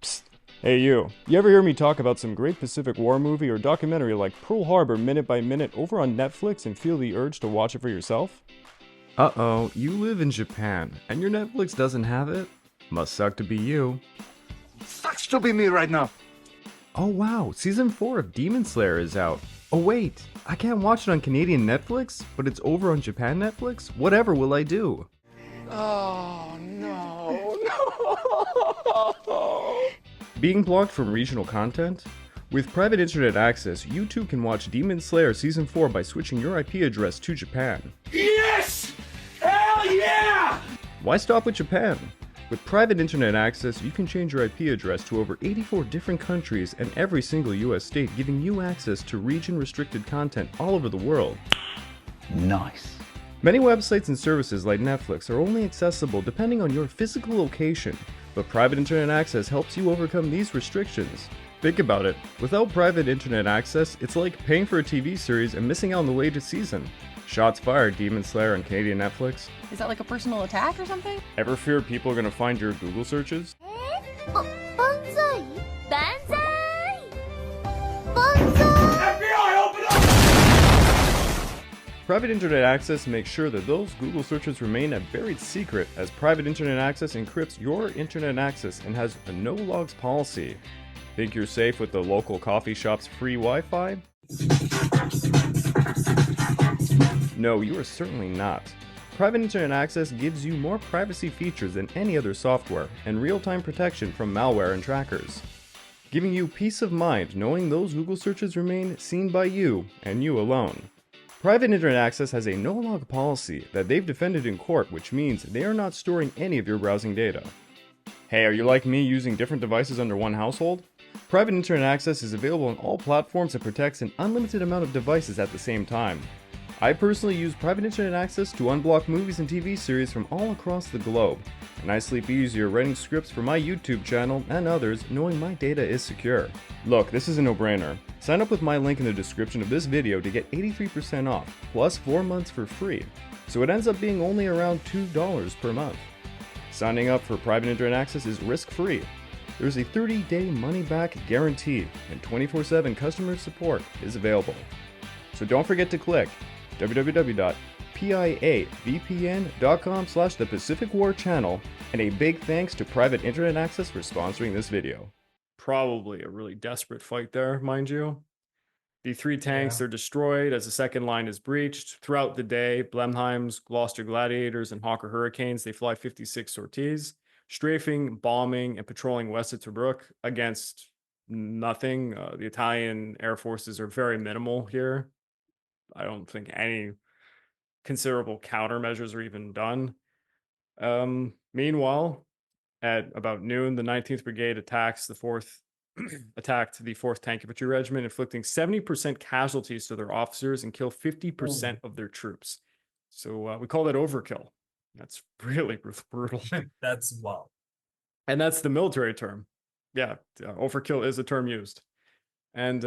Psst. Hey you ever hear me talk about some great Pacific War movie or documentary like Pearl Harbor Minute by Minute over on Netflix and feel the urge to watch it for yourself? Uh-oh, you live in Japan and your Netflix doesn't have it? Must suck to be you. Sucks to be me right now. Oh wow, season 4 of Demon Slayer is out. Oh wait, I can't watch it on Canadian Netflix, but it's over on Japan Netflix? Whatever will I do? Oh no, no. Being blocked from regional content? With private internet access, you too can watch Demon Slayer Season 4 by switching your IP address to Japan. Yes! Hell yeah! Why stop with Japan? With private internet access, you can change your IP address to over 84 different countries and every single US state, giving you access to region-restricted content all over the world. Nice. Many websites and services like Netflix are only accessible depending on your physical location, but private internet access helps you overcome these restrictions. Think about it, without private internet access, it's like paying for a TV series and missing out on the latest season. Shots fired, Demon Slayer on Canadian Netflix. Is that like a personal attack or something? Ever fear people are gonna find your Google searches? Banzai! Banzai! Banzai! FBI, open up! Private internet access makes sure that those Google searches remain a buried secret, as private internet access encrypts your internet access and has a no logs policy. Think you're safe with the local coffee shop's free Wi-Fi? No, you are certainly not. Private internet access gives you more privacy features than any other software, and real-time protection from malware and trackers, giving you peace of mind knowing those Google searches remain seen by you and you alone. Private internet access has a no-log policy that they've defended in court, which means they are not storing any of your browsing data. Hey, are you like me using different devices under one household? Private internet access is available on all platforms and protects an unlimited amount of devices at the same time. I personally use private internet access to unblock movies and TV series from all across the globe, and I sleep easier writing scripts for my YouTube channel and others knowing my data is secure. Look, this is a no-brainer. Sign up with my link in the description of this video to get 83% off, plus 4 months for free, so it ends up being only around $2 per month. Signing up for private internet access is risk-free. There's a 30-day money-back guarantee, and 24/7 customer support is available. So don't forget to click www.piavpn.com/the Pacific War Channel, and a big thanks to Private Internet Access for sponsoring this video. Probably a really desperate fight there, mind you. The 3 tanks are destroyed as the second line is breached. Throughout the day, Blenheims, Gloucester Gladiators, and Hawker Hurricanes, they fly 56 sorties, strafing, bombing, and patrolling west of Tobruk against nothing. The Italian air forces are very minimal here. I don't think any considerable countermeasures are even done. Meanwhile, at about noon, the 19th Brigade attacked the 4th Tank Infantry Regiment, inflicting 70% casualties to their officers and kill 50% of their troops. So we call that overkill. That's really brutal. That's wow. And that's the military term. Yeah, overkill is a term used. And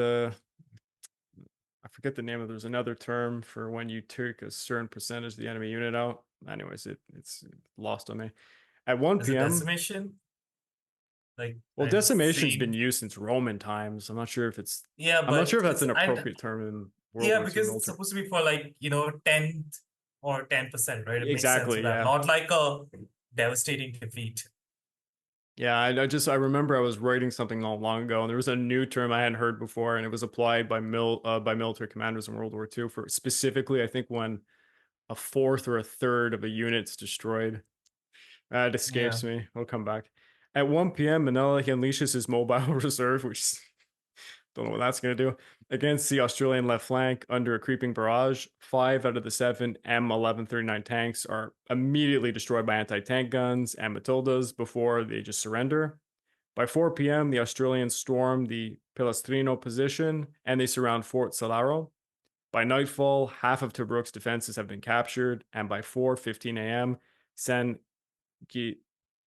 I forget the name of. There's another term for when you took a certain percentage of the enemy unit out. Anyways, it's lost on me. At 1 Is it p.m. decimation? Like, Well, I've decimation's seen- been used since Roman times. I'm not sure if it's. Yeah, I'm not sure if that's an it's- appropriate term in World Yeah, War II because it's military. supposed to be for like 10th or 10%, right? It Exactly, makes sense for that. yeah. Not like a devastating defeat. Yeah, I remember I was writing something not long ago, and there was a new term I hadn't heard before, and it was applied by military commanders in World War II for specifically, I think, when a fourth or a third of a unit's destroyed. It escapes me. I'll come back. At 1 p.m., Manila unleashes his mobile reserve, which don't know what that's going to do, against the Australian left flank under a creeping barrage. 5 out of the 7 M1139 tanks are immediately destroyed by anti-tank guns and Matildas before they just surrender. By 4 p.m., the Australians storm the Pilastrino position and they surround Fort Salaro. By nightfall, half of Tobruk's defenses have been captured, and by 4:15 a.m., San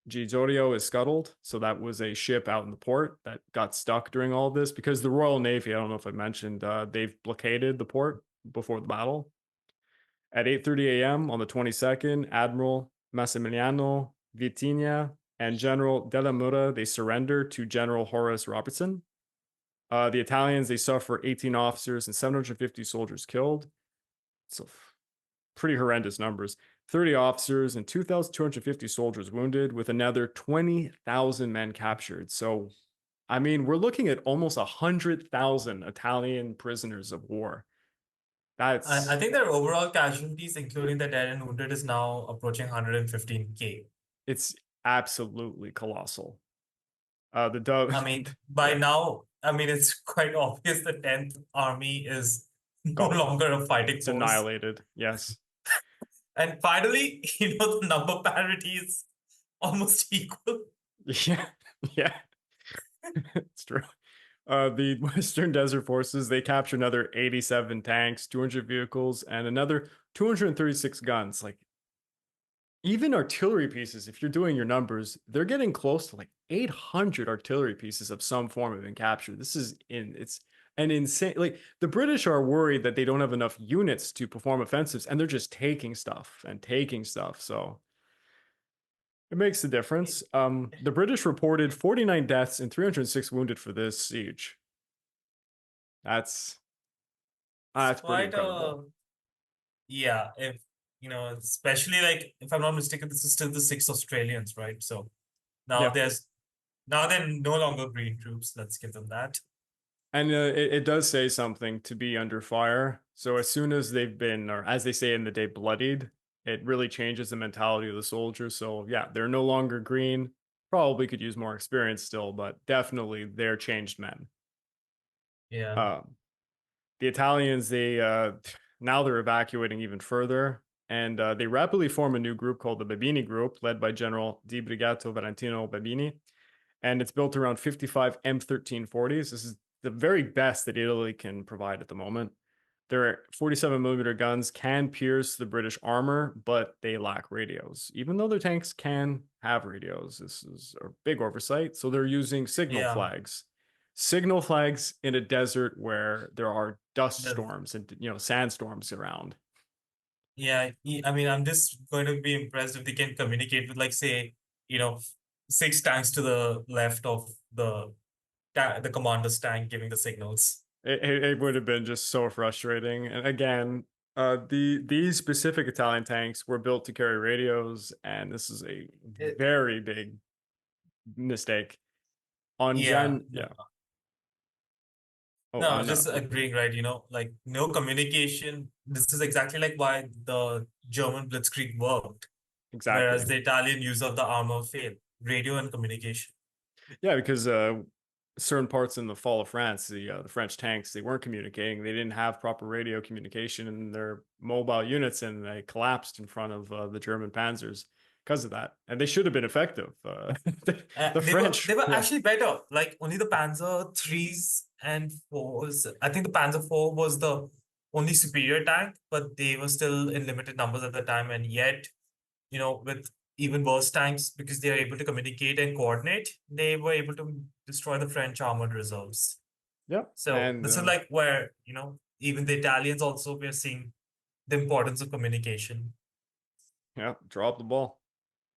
Gizorio is scuttled. So that was a ship out in the port that got stuck during all of this because the Royal Navy, I don't know if I mentioned, they've blockaded the port before the battle. At 8:30 a.m. on the 22nd, Admiral Massimiliano Vitigna and General Della Mura, they surrender to General Horace Robertson. The Italians, they suffer 18 officers and 750 soldiers killed. So pretty horrendous numbers. 30 officers and 2,250 soldiers wounded, with another 20,000 men captured. So I mean, we're looking at almost 100,000 Italian prisoners of war. I That's think their overall casualties, including the dead and wounded, is now approaching 115K. it's absolutely colossal. The dove, I mean, by yeah, now, I mean, it's quite obvious the 10th Army is no gone. longer a fighting It's force. annihilated. Yes. And finally, the number parity is almost equal. Yeah. Yeah. It's true. The Western Desert Forces, they captured another 87 tanks, 200 vehicles, and another 236 guns. Like, even artillery pieces, if you're doing your numbers, they're getting close to like 800 artillery pieces of some form have been captured. It's an insane. Like, the British are worried that they don't have enough units to perform offensives, and they're just taking stuff and taking stuff. So it makes a difference. The British reported 49 deaths and 306 wounded for this siege. That's pretty Quite incredible. yeah, if especially like if I'm not mistaken, this is still the 6 Australians, right? So now Yeah. there's now they're no longer green troops. Let's give them that. And it does say something to be under fire. So as soon as they've been, or as they say in the day, bloodied, it really changes the mentality of the soldiers. So yeah, they're no longer green. Probably could use more experience still, but definitely they're changed men. Yeah. Um, the Italians, they now they're evacuating even further, and they rapidly form a new group called the Babini Group, led by General Di Brigato Valentino Babini, and it's built around 55 M1340s. This is the very best that Italy can provide at the moment. Their 47 millimeter guns can pierce the British armor, but they lack radios. Even though their tanks can have radios, this is a big oversight. So they're using signal Yeah. flags. Signal flags in a desert where there are dust The- storms and sandstorms around. Yeah, I mean, I'm just going to be impressed if they can communicate with, like, say, 6 tanks to the left of the commander's tank giving the signals. It would have been just so frustrating. And again, these specific Italian tanks were built to carry radios, and this is a It- very big mistake. On Yeah, Yeah. Oh, no, I on was just agreeing, right? Like no communication. This is exactly like why the German Blitzkrieg worked, whereas exactly. the Italian use of the armor failed. Radio and communication. Yeah, because certain parts in the fall of France, the French tanks, they weren't communicating. They didn't have proper radio communication in their mobile units, and they collapsed in front of the German panzers because of that. And they should have been effective. The They were French, they were yeah, actually better. Like only the Panzer threes and fours. I think the Panzer IV was the only superior tank, but they were still in limited numbers at the time. And yet, with even worse tanks, because they are able to communicate and coordinate, they were able to destroy the French armored reserves. yeah, So and this is like where even the Italians also were seeing the importance of communication. yeah, drop the ball.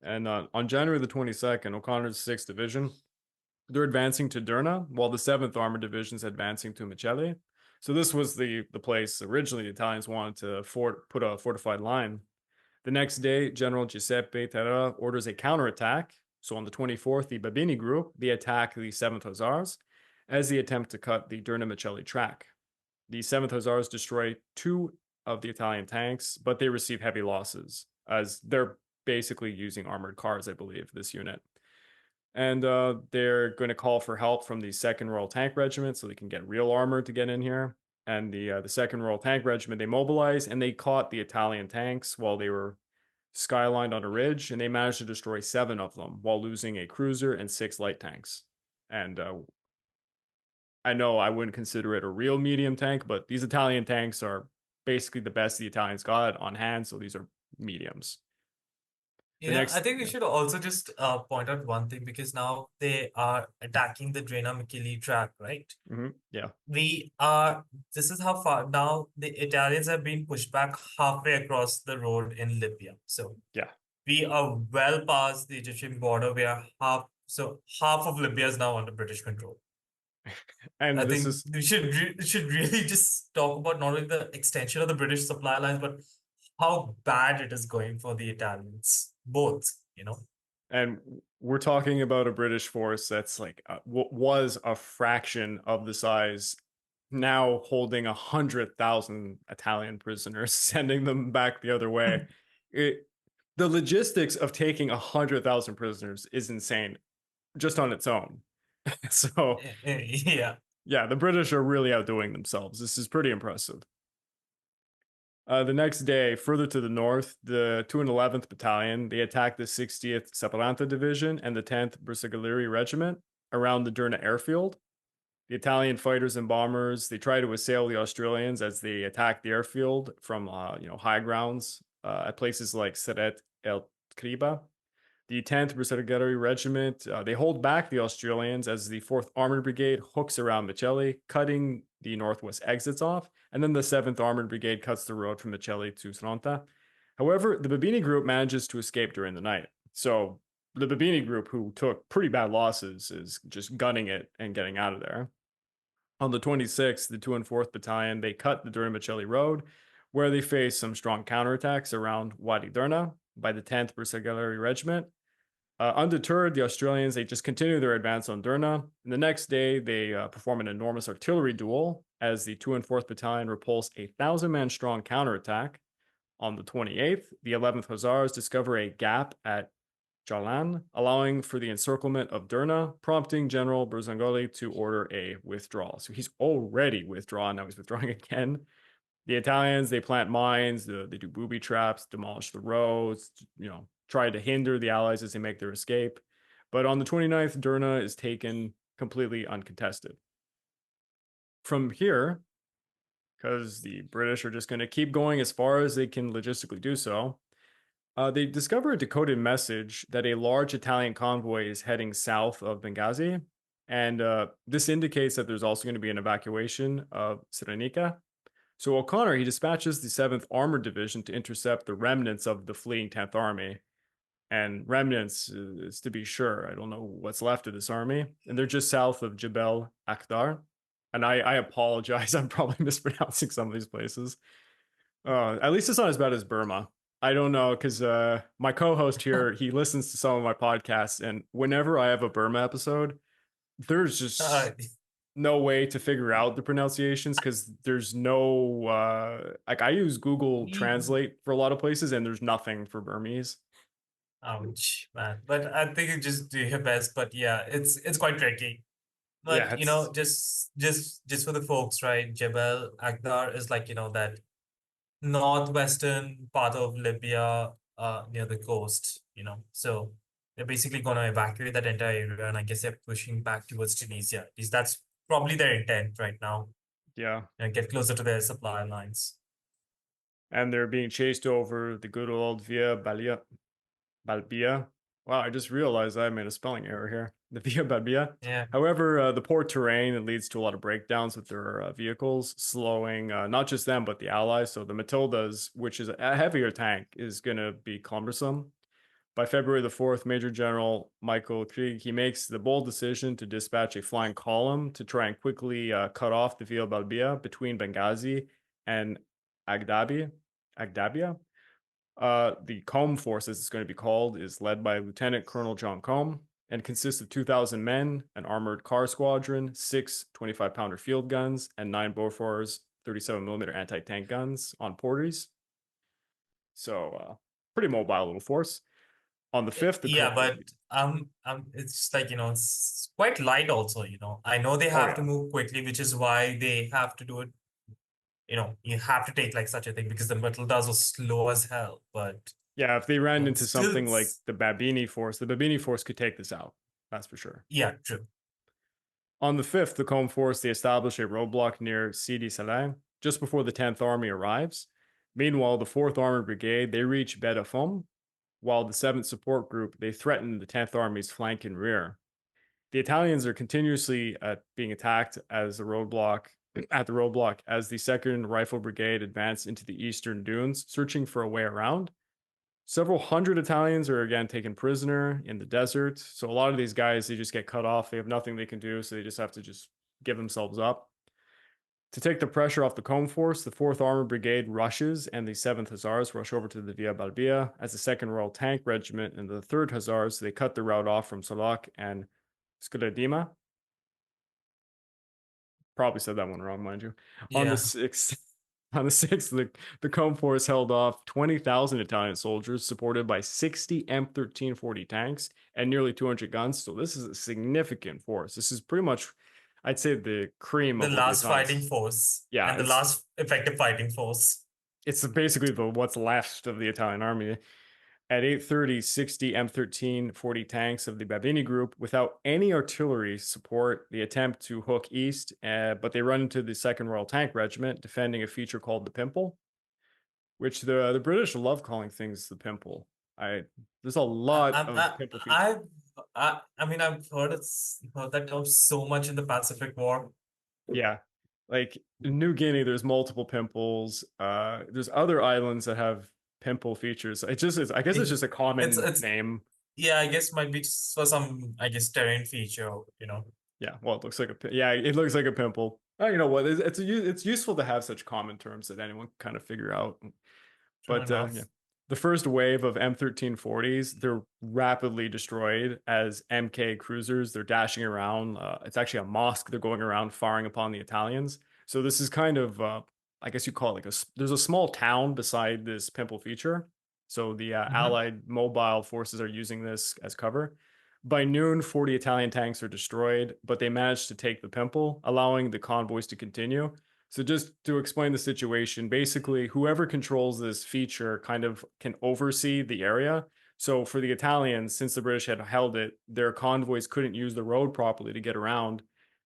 And on January the 22nd, O'Connor's 6th Division, they're advancing to Derna, while the 7th Armored Division is advancing to Micelle. So this was the place originally the Italians wanted to put a fortified line. The next day, General Giuseppe Terra orders a counterattack. So on the 24th, the Babini group, they attack the 7th Hussars as they attempt to cut the Derna-Micelle track. The 7th Hussars destroy 2 of the Italian tanks, but they receive heavy losses, as they're basically using armored cars, I believe, this unit. And they're going to call for help from the 2nd Royal Tank Regiment so they can get real armor to get in here. And the 2nd Royal Tank Regiment, they mobilize and they caught the Italian tanks while they were skylined on a ridge, and they managed to destroy 7 of them while losing a cruiser and 6 light tanks. And I know I wouldn't consider it a real medium tank, but these Italian tanks are basically the best the Italians got on hand, so these are mediums. I think we should also just point out one thing, because now they are attacking the Drena Micheli track, right? Yeah. This is how far now the Italians have been pushed back halfway across the road in Libya. So Yeah. we are well past the Egyptian border. We are half of Libya is now under British control. And I this think is we should really just talk about not only the extension of the British supply lines, but how bad it is going for the Italians. Both. and we're talking about a British force that's like was a fraction of the size, now holding 100,000 Italian prisoners, sending them back the other way. The logistics of taking 100,000 prisoners is insane, just on its own. So Yeah. yeah, the British are really outdoing themselves. This is pretty impressive. The next day, further to the north, the 211th Battalion, they attacked the 60th Separanta Division and the 10th Bersaglieri Regiment around the Derna airfield. The Italian fighters and bombers, they try to assail the Australians as they attack the airfield from high grounds at places like Seret el Kriba. The 10th Bersaglieri Regiment, they hold back the Australians as the 4th Armored Brigade hooks around Miceli, cutting the northwest exits off, and then the 7th Armored Brigade cuts the road from Miceli to Sronta. However, the Babini Group manages to escape during the night. So the Babini Group, who took pretty bad losses, is just gunning it and getting out of there. On the 26th, the 2 and 4th Battalion, they cut the Durham-Miceli Road, where they faced some strong counterattacks around Wadi Derna by the 10th Bersaglieri Regiment. Undeterred, the Australians, they just continue their advance on Derna. And the next day, they perform an enormous artillery duel as the 2 and 4th Battalion repulse a 1,000-man strong counterattack. On the 28th, the 11th Hussars discover a gap at Jalan, allowing for the encirclement of Derna, prompting General Berzangoli to order a withdrawal. So he's already withdrawn, now he's withdrawing again. The Italians, they plant mines, they do booby traps, demolish the roads, try to hinder the Allies as they make their escape. But on the 29th, Derna is taken completely uncontested. From here, because the British are just going to keep going as far as they can logistically do so, they discover a decoded message that a large Italian convoy is heading south of Benghazi. And this indicates that there's also going to be an evacuation of Srebrenica. So O'Connor, he dispatches the 7th Armored Division to intercept the remnants of the fleeing 10th Army. And remnants is to be sure. I don't know what's left of this army. And they're just south of Jebel Akhdar. And I apologize. I'm probably mispronouncing some of these places. At least it's not as bad as Burma. I don't know, because my co-host here, he listens to some of my podcasts. And whenever I have a Burma episode, there's just no way to figure out the pronunciations because there's no I use Google Translate for a lot of places and there's nothing for Burmese. Ouch, man. But I think you just do your best. But yeah, it's quite tricky. But Yeah, just for the folks, right? Jebel Akhdar is like, that northwestern part of Libya, near the coast, So they're basically gonna evacuate that entire area, and I guess they're pushing back towards Tunisia. At least that's probably their intent right now. yeah. And get closer to their supply lines. And they're being chased over the good old Via Balbia. Wow, I just realized I made a spelling error here. The Via Balbia. Yeah. However, the poor terrain, it leads to a lot of breakdowns with their vehicles, slowing not just them, but the Allies. So the Matildas, which is a heavier tank, is going to be cumbersome. By February the 4th, Major General Michael Krieg, he makes the bold decision to dispatch a flying column to try and quickly cut off the Via Balbia between Benghazi and Agdabia. The Combe Force, as it's going to be called, is led by Lieutenant Colonel John Combe and consists of 2,000 men, an armored car squadron, 6 25-pounder field guns, and 9 Bofors 37mm anti-tank guns on porters. So, pretty mobile little force. On the 5th, but it's like, it's quite light also, I know they have to move quickly, which is why they have to do it. You have to take like such a thing because the Matildas are slow as hell. But yeah, if they ran into something like the Babini force could take this out. That's for sure. Yeah, true. On the 5th, the Combe Force, they establish a roadblock near Sidi Saleh just before the 10th Army arrives. Meanwhile, the 4th Armored Brigade, they reach Bet Afom, while the 7th Support Group, they threaten the 10th Army's flank and rear. The Italians are continuously being attacked at the roadblock as the 2nd Rifle Brigade advance into the eastern dunes, searching for a way around. Several hundred Italians are again taken prisoner in the desert. So a lot of these guys, they just get cut off. They have nothing they can do, so they just have to just give themselves up. To take the pressure off the Combe Force, the 4th Armored Brigade rushes and the 7th Hussars rush over to the Via Balbia as the 2nd Royal Tank Regiment and the 3rd Hussars. They cut the route off from Solak and Skudadima. Probably said that one wrong, mind you. On the Yeah. 6th, the Combe Force held off 20,000 Italian soldiers, supported by 60 M1340 tanks and nearly 200 guns. So this is a significant force. This is pretty much, I'd say, the cream The of what the last Italians. fighting force. Yeah, And the last effective fighting force. It's basically what's left of the Italian army. At 8:30, 60 M1340 tanks of the Babini group, without any artillery support, they attempt to hook east, but they run into the 2nd Royal Tank Regiment, defending a feature called the Pimple, which the British love calling things the Pimple. There's a lot of Pimple features. I mean, I've heard that term so much in the Pacific War. Yeah, like in New Guinea, there's multiple pimples. There's other islands that have pimple features. It just is. I guess it's just a common It's name. Yeah, I guess might be just for some, I guess, terrain feature, you know. Yeah, well, it looks like it looks like a pimple. Oh, you know what? It's useful to have such common terms that anyone can kind of figure out. But enough. yeah, the first wave of M1340s, they're rapidly destroyed as MK cruisers. They're dashing around. It's actually a mosque. They're going around firing upon the Italians. So this is kind of, I guess you call it there's a small town beside this pimple feature. So the Allied mobile forces are using this as cover. By noon, 40 Italian tanks are destroyed, but they managed to take the pimple, allowing the convoys to continue. So just to explain the situation, basically whoever controls this feature kind of can oversee the area. So for the Italians, since the British had held it, their convoys couldn't use the road properly to get around.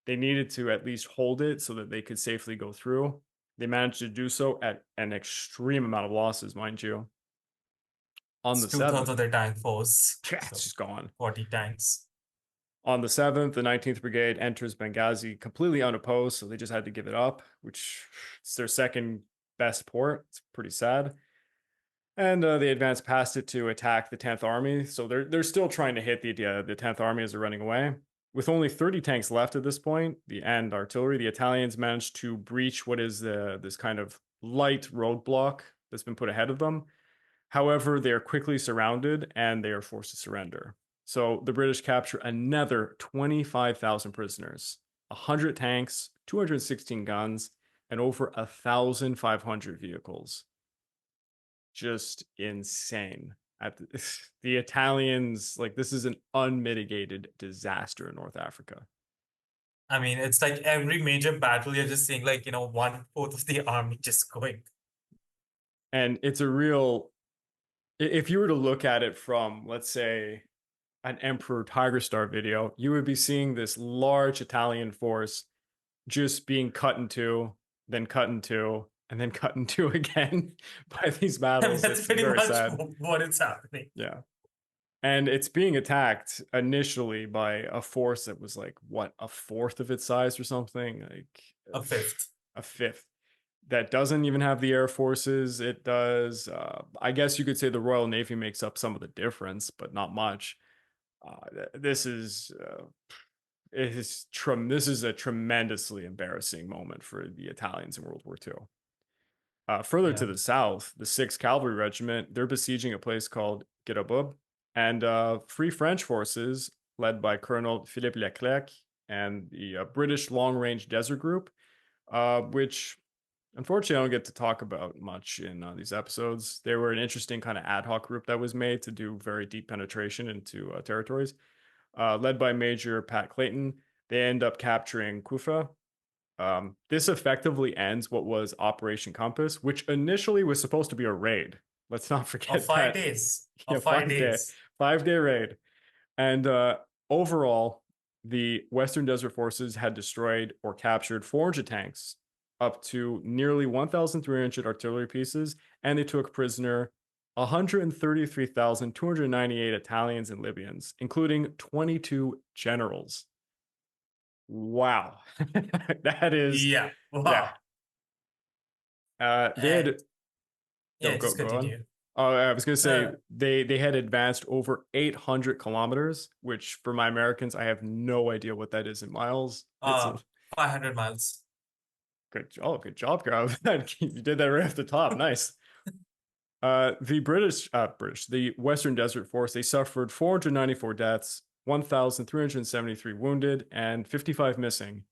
They needed to at least hold it so that they could safely go through. They managed to do so at an extreme amount of losses, mind you. On It's the 2/3 7th, of their tank force. yeah, So it's just gone. 40 tanks. On the 7th, the 19th Brigade enters Benghazi completely unopposed, so they just had to give it up, which it's their second best port. It's pretty sad. And they advance past it to attack the 10th Army. So they're still trying to hit the 10th Army as they're running away. With only 30 tanks left at this point, and artillery, the Italians managed to breach what is this kind of light roadblock that's been put ahead of them. However, they are quickly surrounded and they are forced to surrender. So the British capture another 25,000 prisoners, 100 tanks, 216 guns, and over 1,500 vehicles. Just insane. The Italians, like, this is an unmitigated disaster in North Africa. I mean, it's like every major battle, you're just seeing, like, 1/4 of the army just going. And it's a real, if you were to look at it from, let's say, an Emperor Tiger Star video, you would be seeing this large Italian force just being cut in two, then cut in two, and then cut in two again by these battles. That's It's pretty very much sad. what is happening. Yeah. And it's being attacked initially by a force that was like, what, a fourth of its size or something? Like A fifth. A fifth. That doesn't even have the air forces. It does. I guess you could say the Royal Navy makes up some of the difference, but not much. This is this is a tremendously embarrassing moment for the Italians in World War II. Further to the south, the 6th Cavalry Regiment, they're besieging a place called Girabub, and Free French forces, led by Colonel Philippe Leclerc, and the British Long Range Desert Group, which unfortunately I don't get to talk about much in these episodes. They were an interesting kind of ad hoc group that was made to do very deep penetration into territories. Led by Major Pat Clayton, they end up capturing Kufa. This effectively ends what was Operation Compass, which initially was supposed to be a raid. Let's not forget Of 5 that. days. Yeah, Of 5 days. 5-day raid. And overall, the Western Desert Forces had destroyed or captured 400 tanks, up to nearly 1,300 artillery pieces, and they took prisoner 133,298 Italians and Libyans, including 22 generals. Wow. That is, Yeah. Wow. they had, Just go on. continue. Oh, I was going to say they had advanced over 800 kilometers, which for my Americans, I have no idea what that is in miles. It's 500 miles. Good job, Grov. You did that right off the top. Nice. The the Western Desert Force, they suffered 494 deaths, 1,373 wounded, and 55 missing.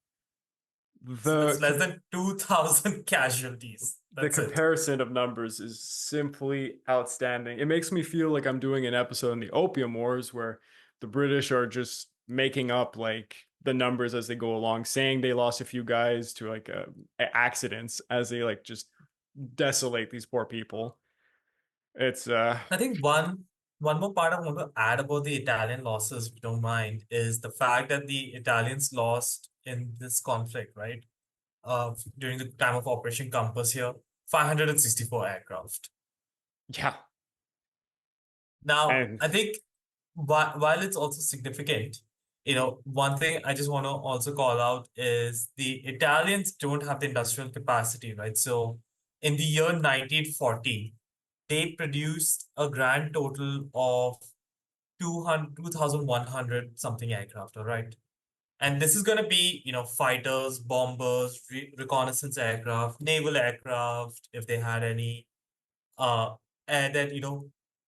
So that's less The than 2,000 casualties. the That's it. comparison of numbers is simply outstanding. It makes me feel like I'm doing an episode in the Opium Wars where the British are just making up like the numbers as they go along, saying they lost a few guys to like accidents as they like just desolate these poor people. It's I think one more part I want to add about the Italian losses, if you don't mind, is the fact that the Italians lost in this conflict, right? During the time of Operation Compass here, 564 aircraft. yeah, Now, and I think while it's also significant, one thing I just want to also call out is the Italians don't have the industrial capacity, right? So in the year 1940, they produced a grand total of 2,100 something aircraft, all right? And this is going to be, fighters, bombers, reconnaissance aircraft, naval aircraft, if they had any, uh, and then,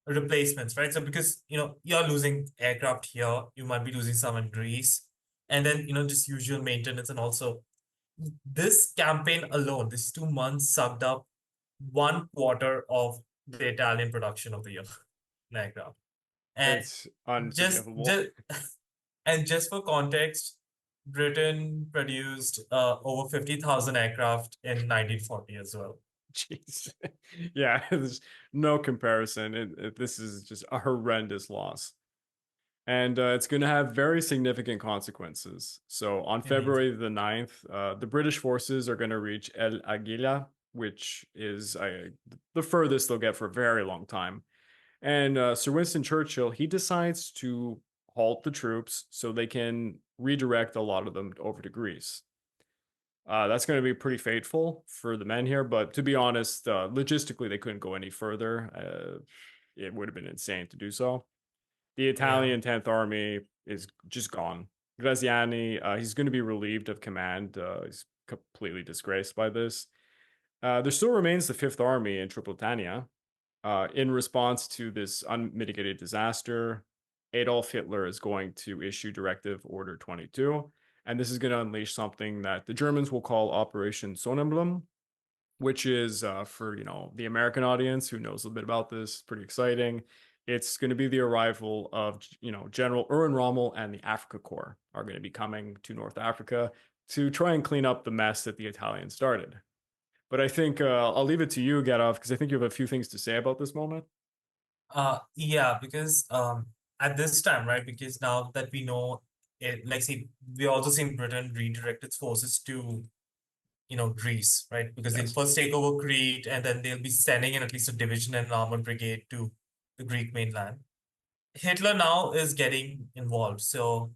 replacements, right? So because, you're losing aircraft here, you might be losing some in Greece, and then, just usual maintenance. And also, this campaign alone, this 2 months sucked up 1/4 of the Italian production of the year in aircraft. And it's just, unforgivable. just and just for context, Britain produced over 50,000 aircraft in 1940 as well. Jeez. Yeah, there's no comparison. This is just a horrendous loss. And it's going to have very significant consequences. So on Indeed. February the 9th, the British forces are going to reach El Aguila, which is the furthest they'll get for a very long time. And Sir Winston Churchill, he decides to halt the troops so they can redirect a lot of them over to Greece. That's going to be pretty fateful for the men here, but to be honest, logistically, they couldn't go any further. It would have been insane to do so. The Yeah. Italian 10th Army is just gone. Graziani, he's going to be relieved of command. He's completely disgraced by this. There still remains the 5th Army in Tripolitania. In response to this unmitigated disaster, Adolf Hitler is going to issue Directive Order 22, and this is going to unleash something that the Germans will call Operation Sonnenblumen, which is for the American audience who knows a little bit about this, pretty exciting. It's going to be the arrival of General Erwin Rommel and the Africa Corps are going to be coming to North Africa to try and clean up the mess that the Italians started. But I think I'll leave it to you, Gerov, because I think you have a few things to say about this moment. Yeah, because at this time, right? Because now that we know it, like see, we also seen Britain redirect its forces to, Greece, right? Because they'll Yes. first take over Crete, and then they'll be sending in at least a division and an armored brigade to the Greek mainland. Hitler now is getting involved. So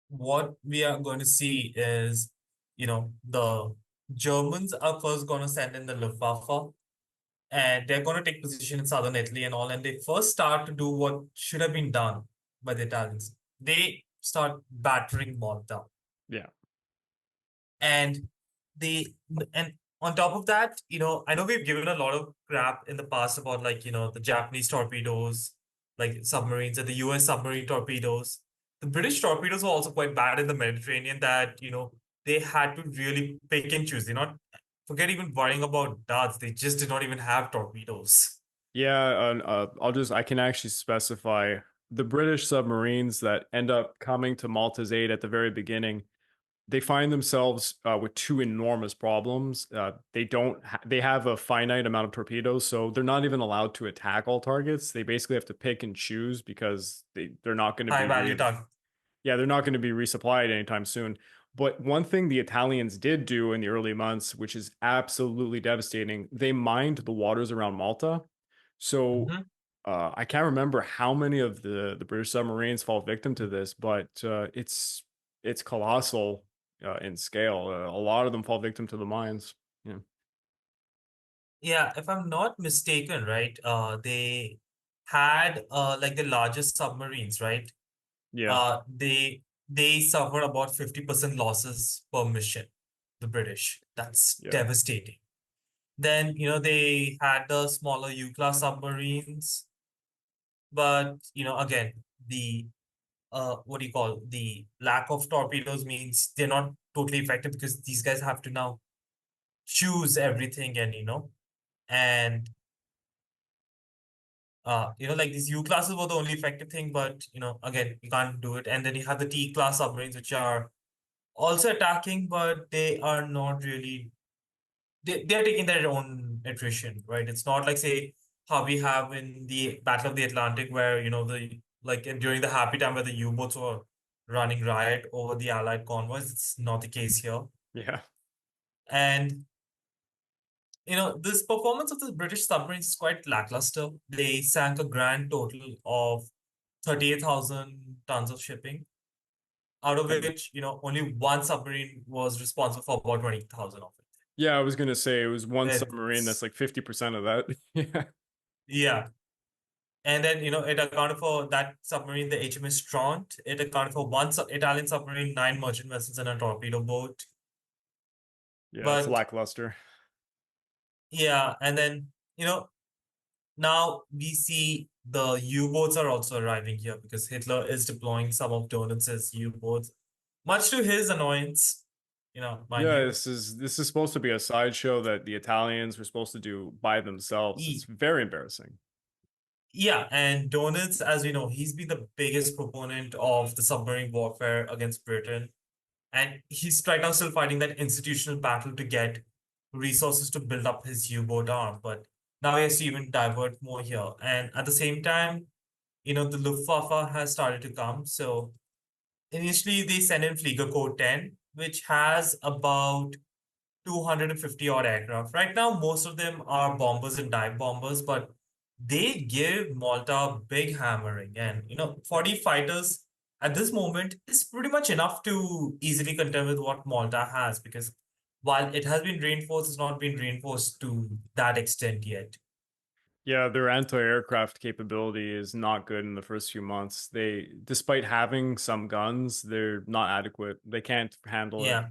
what we are going to see is, the Germans are first going to send in the Luftwaffe, and they're going to take position in southern Italy and all. And they first start to do what should have been done by the Italians. They start battering Malta. Yeah. And they, and on top of that, I know we've given a lot of crap in the past about like, the Japanese torpedoes, like submarines, and the US submarine torpedoes. The British torpedoes were also quite bad in the Mediterranean that, they had to really pick and choose. They not forget even worrying about darts. They just did not even have torpedoes. Yeah, and I can actually specify the British submarines that end up coming to Malta's aid at the very beginning. They find themselves with two enormous problems. They have a finite amount of torpedoes, so they're not even allowed to attack all targets. They basically have to pick and choose because they're not going to High be value target. they're not going to be resupplied anytime soon. But one thing the Italians did do in the early months, which is absolutely devastating, they mined the waters around Malta. So Mhm. I can't remember how many of the British submarines fall victim to this, but it's colossal in scale. A lot of them fall victim to the mines. Yeah. Yeah, if I'm not mistaken, right? They had like the largest submarines, right? Yeah. They suffer about 50% losses per mission. the British. That's Yeah. devastating. Then, they had the smaller U-class submarines, but, again, the what do you call the lack of torpedoes means they're not totally effective because these guys have to now choose everything and like these U classes were the only effective thing, but again, you can't do it. And then you have the T class submarines, which are also attacking, but they are not really they're taking their own attrition, right? It's not like say how we have in the Battle of the Atlantic, where the like during the happy time where the U-boats were running riot over the Allied convoys. It's not the case here, Yeah. and this performance of the British submarines is quite lackluster. They sank a grand total of 38,000 tons of shipping, out of And which only one submarine was responsible for about 20,000 of it. yeah, I was gonna say it was one submarine that's It's like 50% of that. Yeah. yeah. And then, it accounted for that submarine, the HMS Trent. It accounted for one Italian submarine, 9 merchant vessels, and a torpedo boat. Yeah, it's But lackluster. yeah, and then, now we see the U-boats are also arriving here because Hitler is deploying some of Donitz's U-boats, much to his annoyance, mind Yeah, you. this is supposed to be a sideshow that the Italians were supposed to do by themselves. It's E- very embarrassing. Yeah, and Donitz, as we know, he's been the biggest proponent of the submarine warfare against Britain. And he's right now still fighting that institutional battle to get resources to build up his U-boat arm. But now he has to even divert more here. And at the same time, the Luftwaffe has started to come. So initially, they sent in Flieger Code 10, which has about 250 odd aircraft. Right now, most of them are bombers and dive bombers, but they give Malta a big hammering. And, 40 fighters at this moment is pretty much enough to easily contend with what Malta has, because while it has been reinforced, it's not been reinforced to that extent yet. Yeah, their anti-aircraft capability is not good in the first few months. They, despite having some guns, they're not adequate. They can't handle it. Yeah.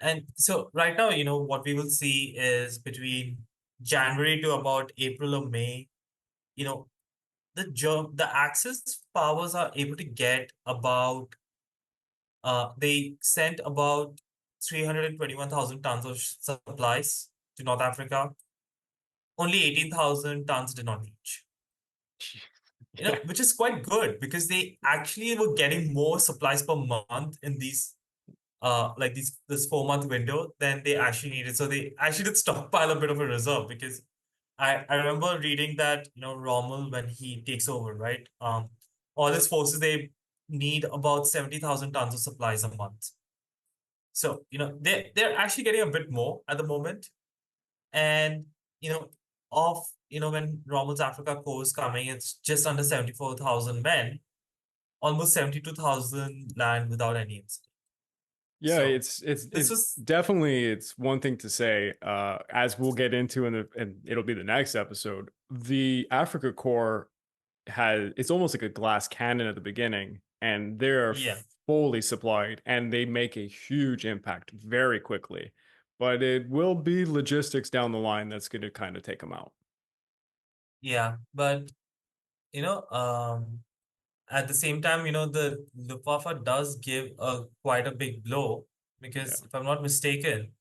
And so right now, what we will see is between January to about April or May, you know, the Axis powers are able to get about they sent about 321,000 tons of supplies to North Africa. Only 18,000 tons did not reach. Yeah. Which is quite good because they actually were getting more supplies per month in these like this 4 month window than they actually needed. So they actually did stockpile a bit of a reserve because I remember reading that Rommel, when he takes over, right? All his forces, they need about 70,000 tons of supplies a month. So they're actually getting a bit more at the moment. And you know of when Rommel's Africa Corps is coming, it's just under 74,000 men, almost 72,000 land without any incident. Yeah, So it's this was definitely, it's one thing to say, as we'll get into and it'll be the next episode. The Africa Corps has, it's almost like a glass cannon at the beginning, and they're yeah. fully supplied and they make a huge impact very quickly. But it will be logistics down the line that's going to kind of take them out. Yeah, but you know, at the same time, the Luftwaffe does give a quite a big blow Yeah, because if I'm not mistaken,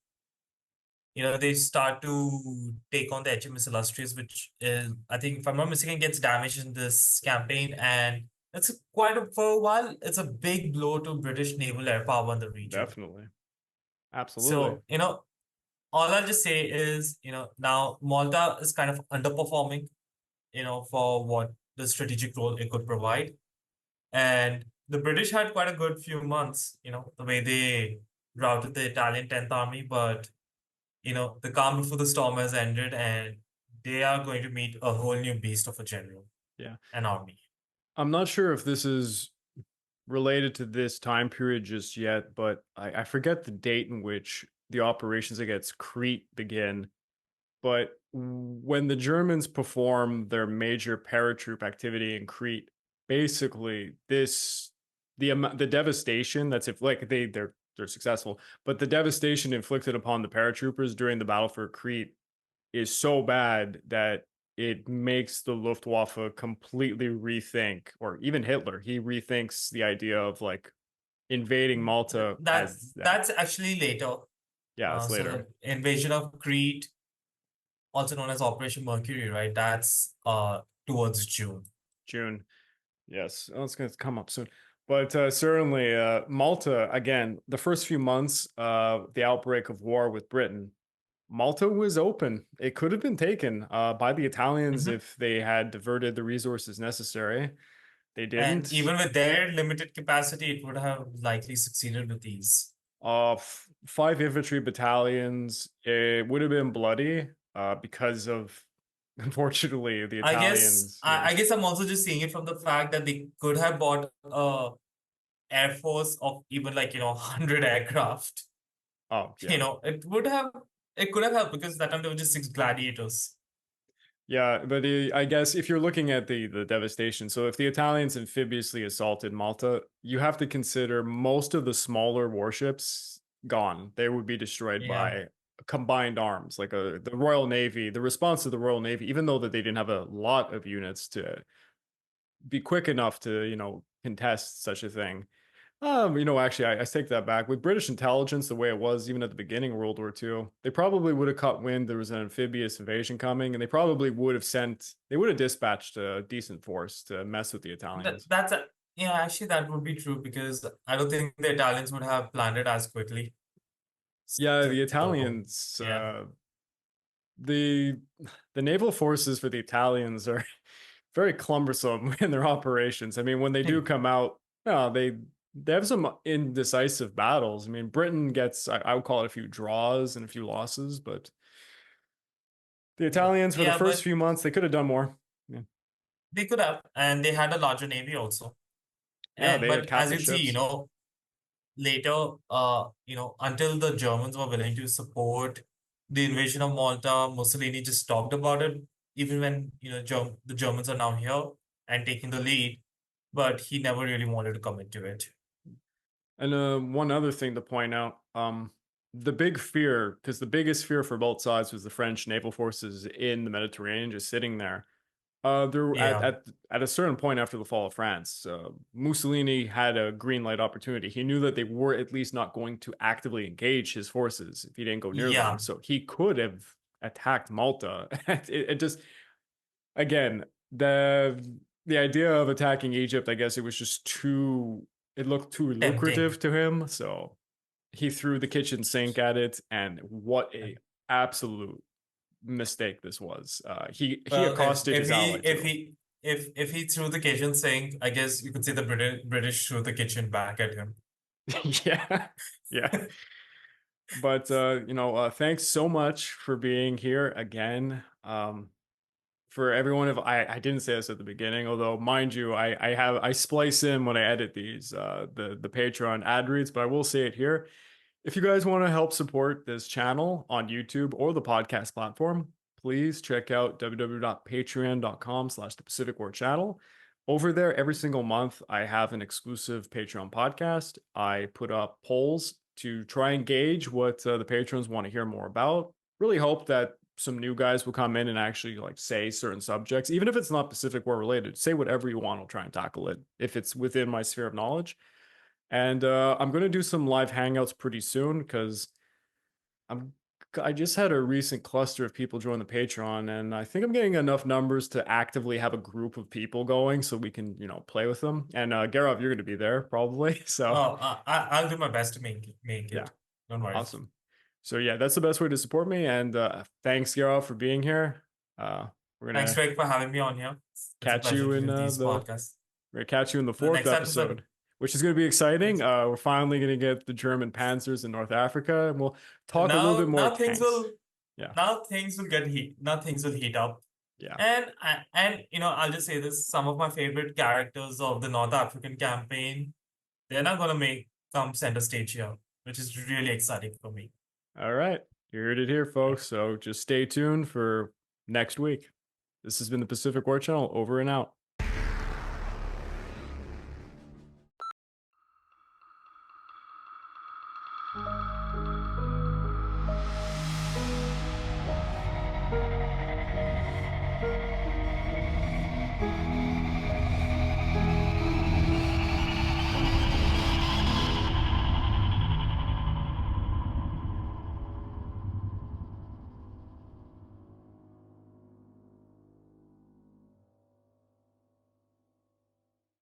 they start to take on the HMS Illustrious, which is, I think, if I'm not mistaken, gets damaged in this campaign, and it's for a while, it's a big blow to British naval air power in the region. definitely. Absolutely. So, all I'll just say is, now Malta is kind of underperforming, for what the strategic role it could provide. And the British had quite a good few months, the way they routed the Italian 10th Army, but, the calm before the storm has ended, and they are going to meet a whole new beast of a general, Yeah. an army. I'm not sure if this is related to this time period just yet, but I forget the date in which the operations against Crete begin. But when the Germans perform their major paratroop activity in Crete, basically the devastation that's, if like they're they're successful. But the devastation inflicted upon the paratroopers during the battle for Crete is so bad that it makes the Luftwaffe completely rethink, or even Hitler, he rethinks the idea of like invading Malta as that. That's actually later. Yeah, it's So later. the invasion of Crete, also known as Operation Mercury, right? That's towards June. June. Yes, oh, it's going to come up soon. But certainly, Malta, again, the first few months, the outbreak of war with Britain, Malta was open. It could have been taken by the Italians if they had diverted the resources necessary. They And didn't. even with their limited capacity, it would have likely succeeded with these. 5 infantry battalions. It would have been bloody because of, unfortunately, the Italians. I guess I'm also just seeing it from the fact that they could have bought a air force of even 100 aircraft. Oh, yeah. It could have helped because that time there were just 6 gladiators. Yeah, but I guess if you're looking at the devastation, so if the Italians amphibiously assaulted Malta, you have to consider most of the smaller warships gone. They would be destroyed Yeah. by combined arms, like the Royal Navy. The response to the Royal Navy, even though that they didn't have a lot of units to be quick enough to, contest such a thing. Actually, I take that back. With British intelligence, the way it was, even at the beginning of World War II, they probably would have caught wind there was an amphibious invasion coming, and they probably would have dispatched a decent force to mess with the Italians. Actually, that would be true because I don't think the Italians would have planned it as quickly. Yeah, the So, Italians, yeah. the naval forces for the Italians are very cumbersome in their operations. I mean, when they do come out, they have some indecisive battles. I mean, Britain gets, I would call it a few draws and a few losses, but the Italians for the first few months, they could have done more. Yeah, They could have, and they had a larger navy also. yeah, they had But as capital you see, ships. later, until the Germans were willing to support the invasion of Malta, Mussolini just talked about it, even when, the Germans are now here and taking the lead, but he never really wanted to commit to it. And one other thing to point out, the big fear, because the biggest fear for both sides was the French naval forces in the Mediterranean just sitting there. There Yeah. at a certain point after the fall of France, Mussolini had a green light opportunity. He knew that they were at least not going to actively engage his forces if he didn't go near Yeah. them. So he could have attacked Malta. it just, again, the idea of attacking Egypt, I guess it was just it looked too lucrative to him. So he threw the kitchen sink at it, and what a absolute mistake this was. He accosted his ally too. If he threw the kitchen sink, I guess you could say the British threw the kitchen back at him. Yeah, yeah. But thanks so much for being here again. For everyone, if I didn't say this at the beginning, although mind you, I splice in when I edit these the Patreon ad reads, but I will say it here. If you guys want to help support this channel on YouTube or the podcast platform, please check out www.patreon.com/the Pacific War Channel. Over there, every single month, I have an exclusive Patreon podcast. I put up polls to try and gauge what the patrons want to hear more about. Really hope that some new guys will come in and actually say certain subjects, even if it's not Pacific War related. Say whatever you want. I'll try and tackle it if it's within my sphere of knowledge. And I'm going to do some live hangouts pretty soon because I just had a recent cluster of people join the Patreon, and I think I'm getting enough numbers to actively have a group of people going so we can, play with them. And Garov, you're going to be there probably. So I'll do my best to make it. Yeah. Don't worry. Awesome. So yeah, that's the best way to support me. And thanks, Garov, for being here. Thanks, Craig, for having me on here. Catch you in podcasts. We're gonna catch you in the 4th episode, which is going to be exciting. We're finally going to get the German panzers in North Africa, and we'll talk a little bit more. Now things will heat up. Yeah. And I'll just say this: some of my favorite characters of the North African campaign, they're not going to come center stage here, which is really exciting for me. All right, you heard it here, folks. So just stay tuned for next week. This has been the Pacific War Channel. Over and out.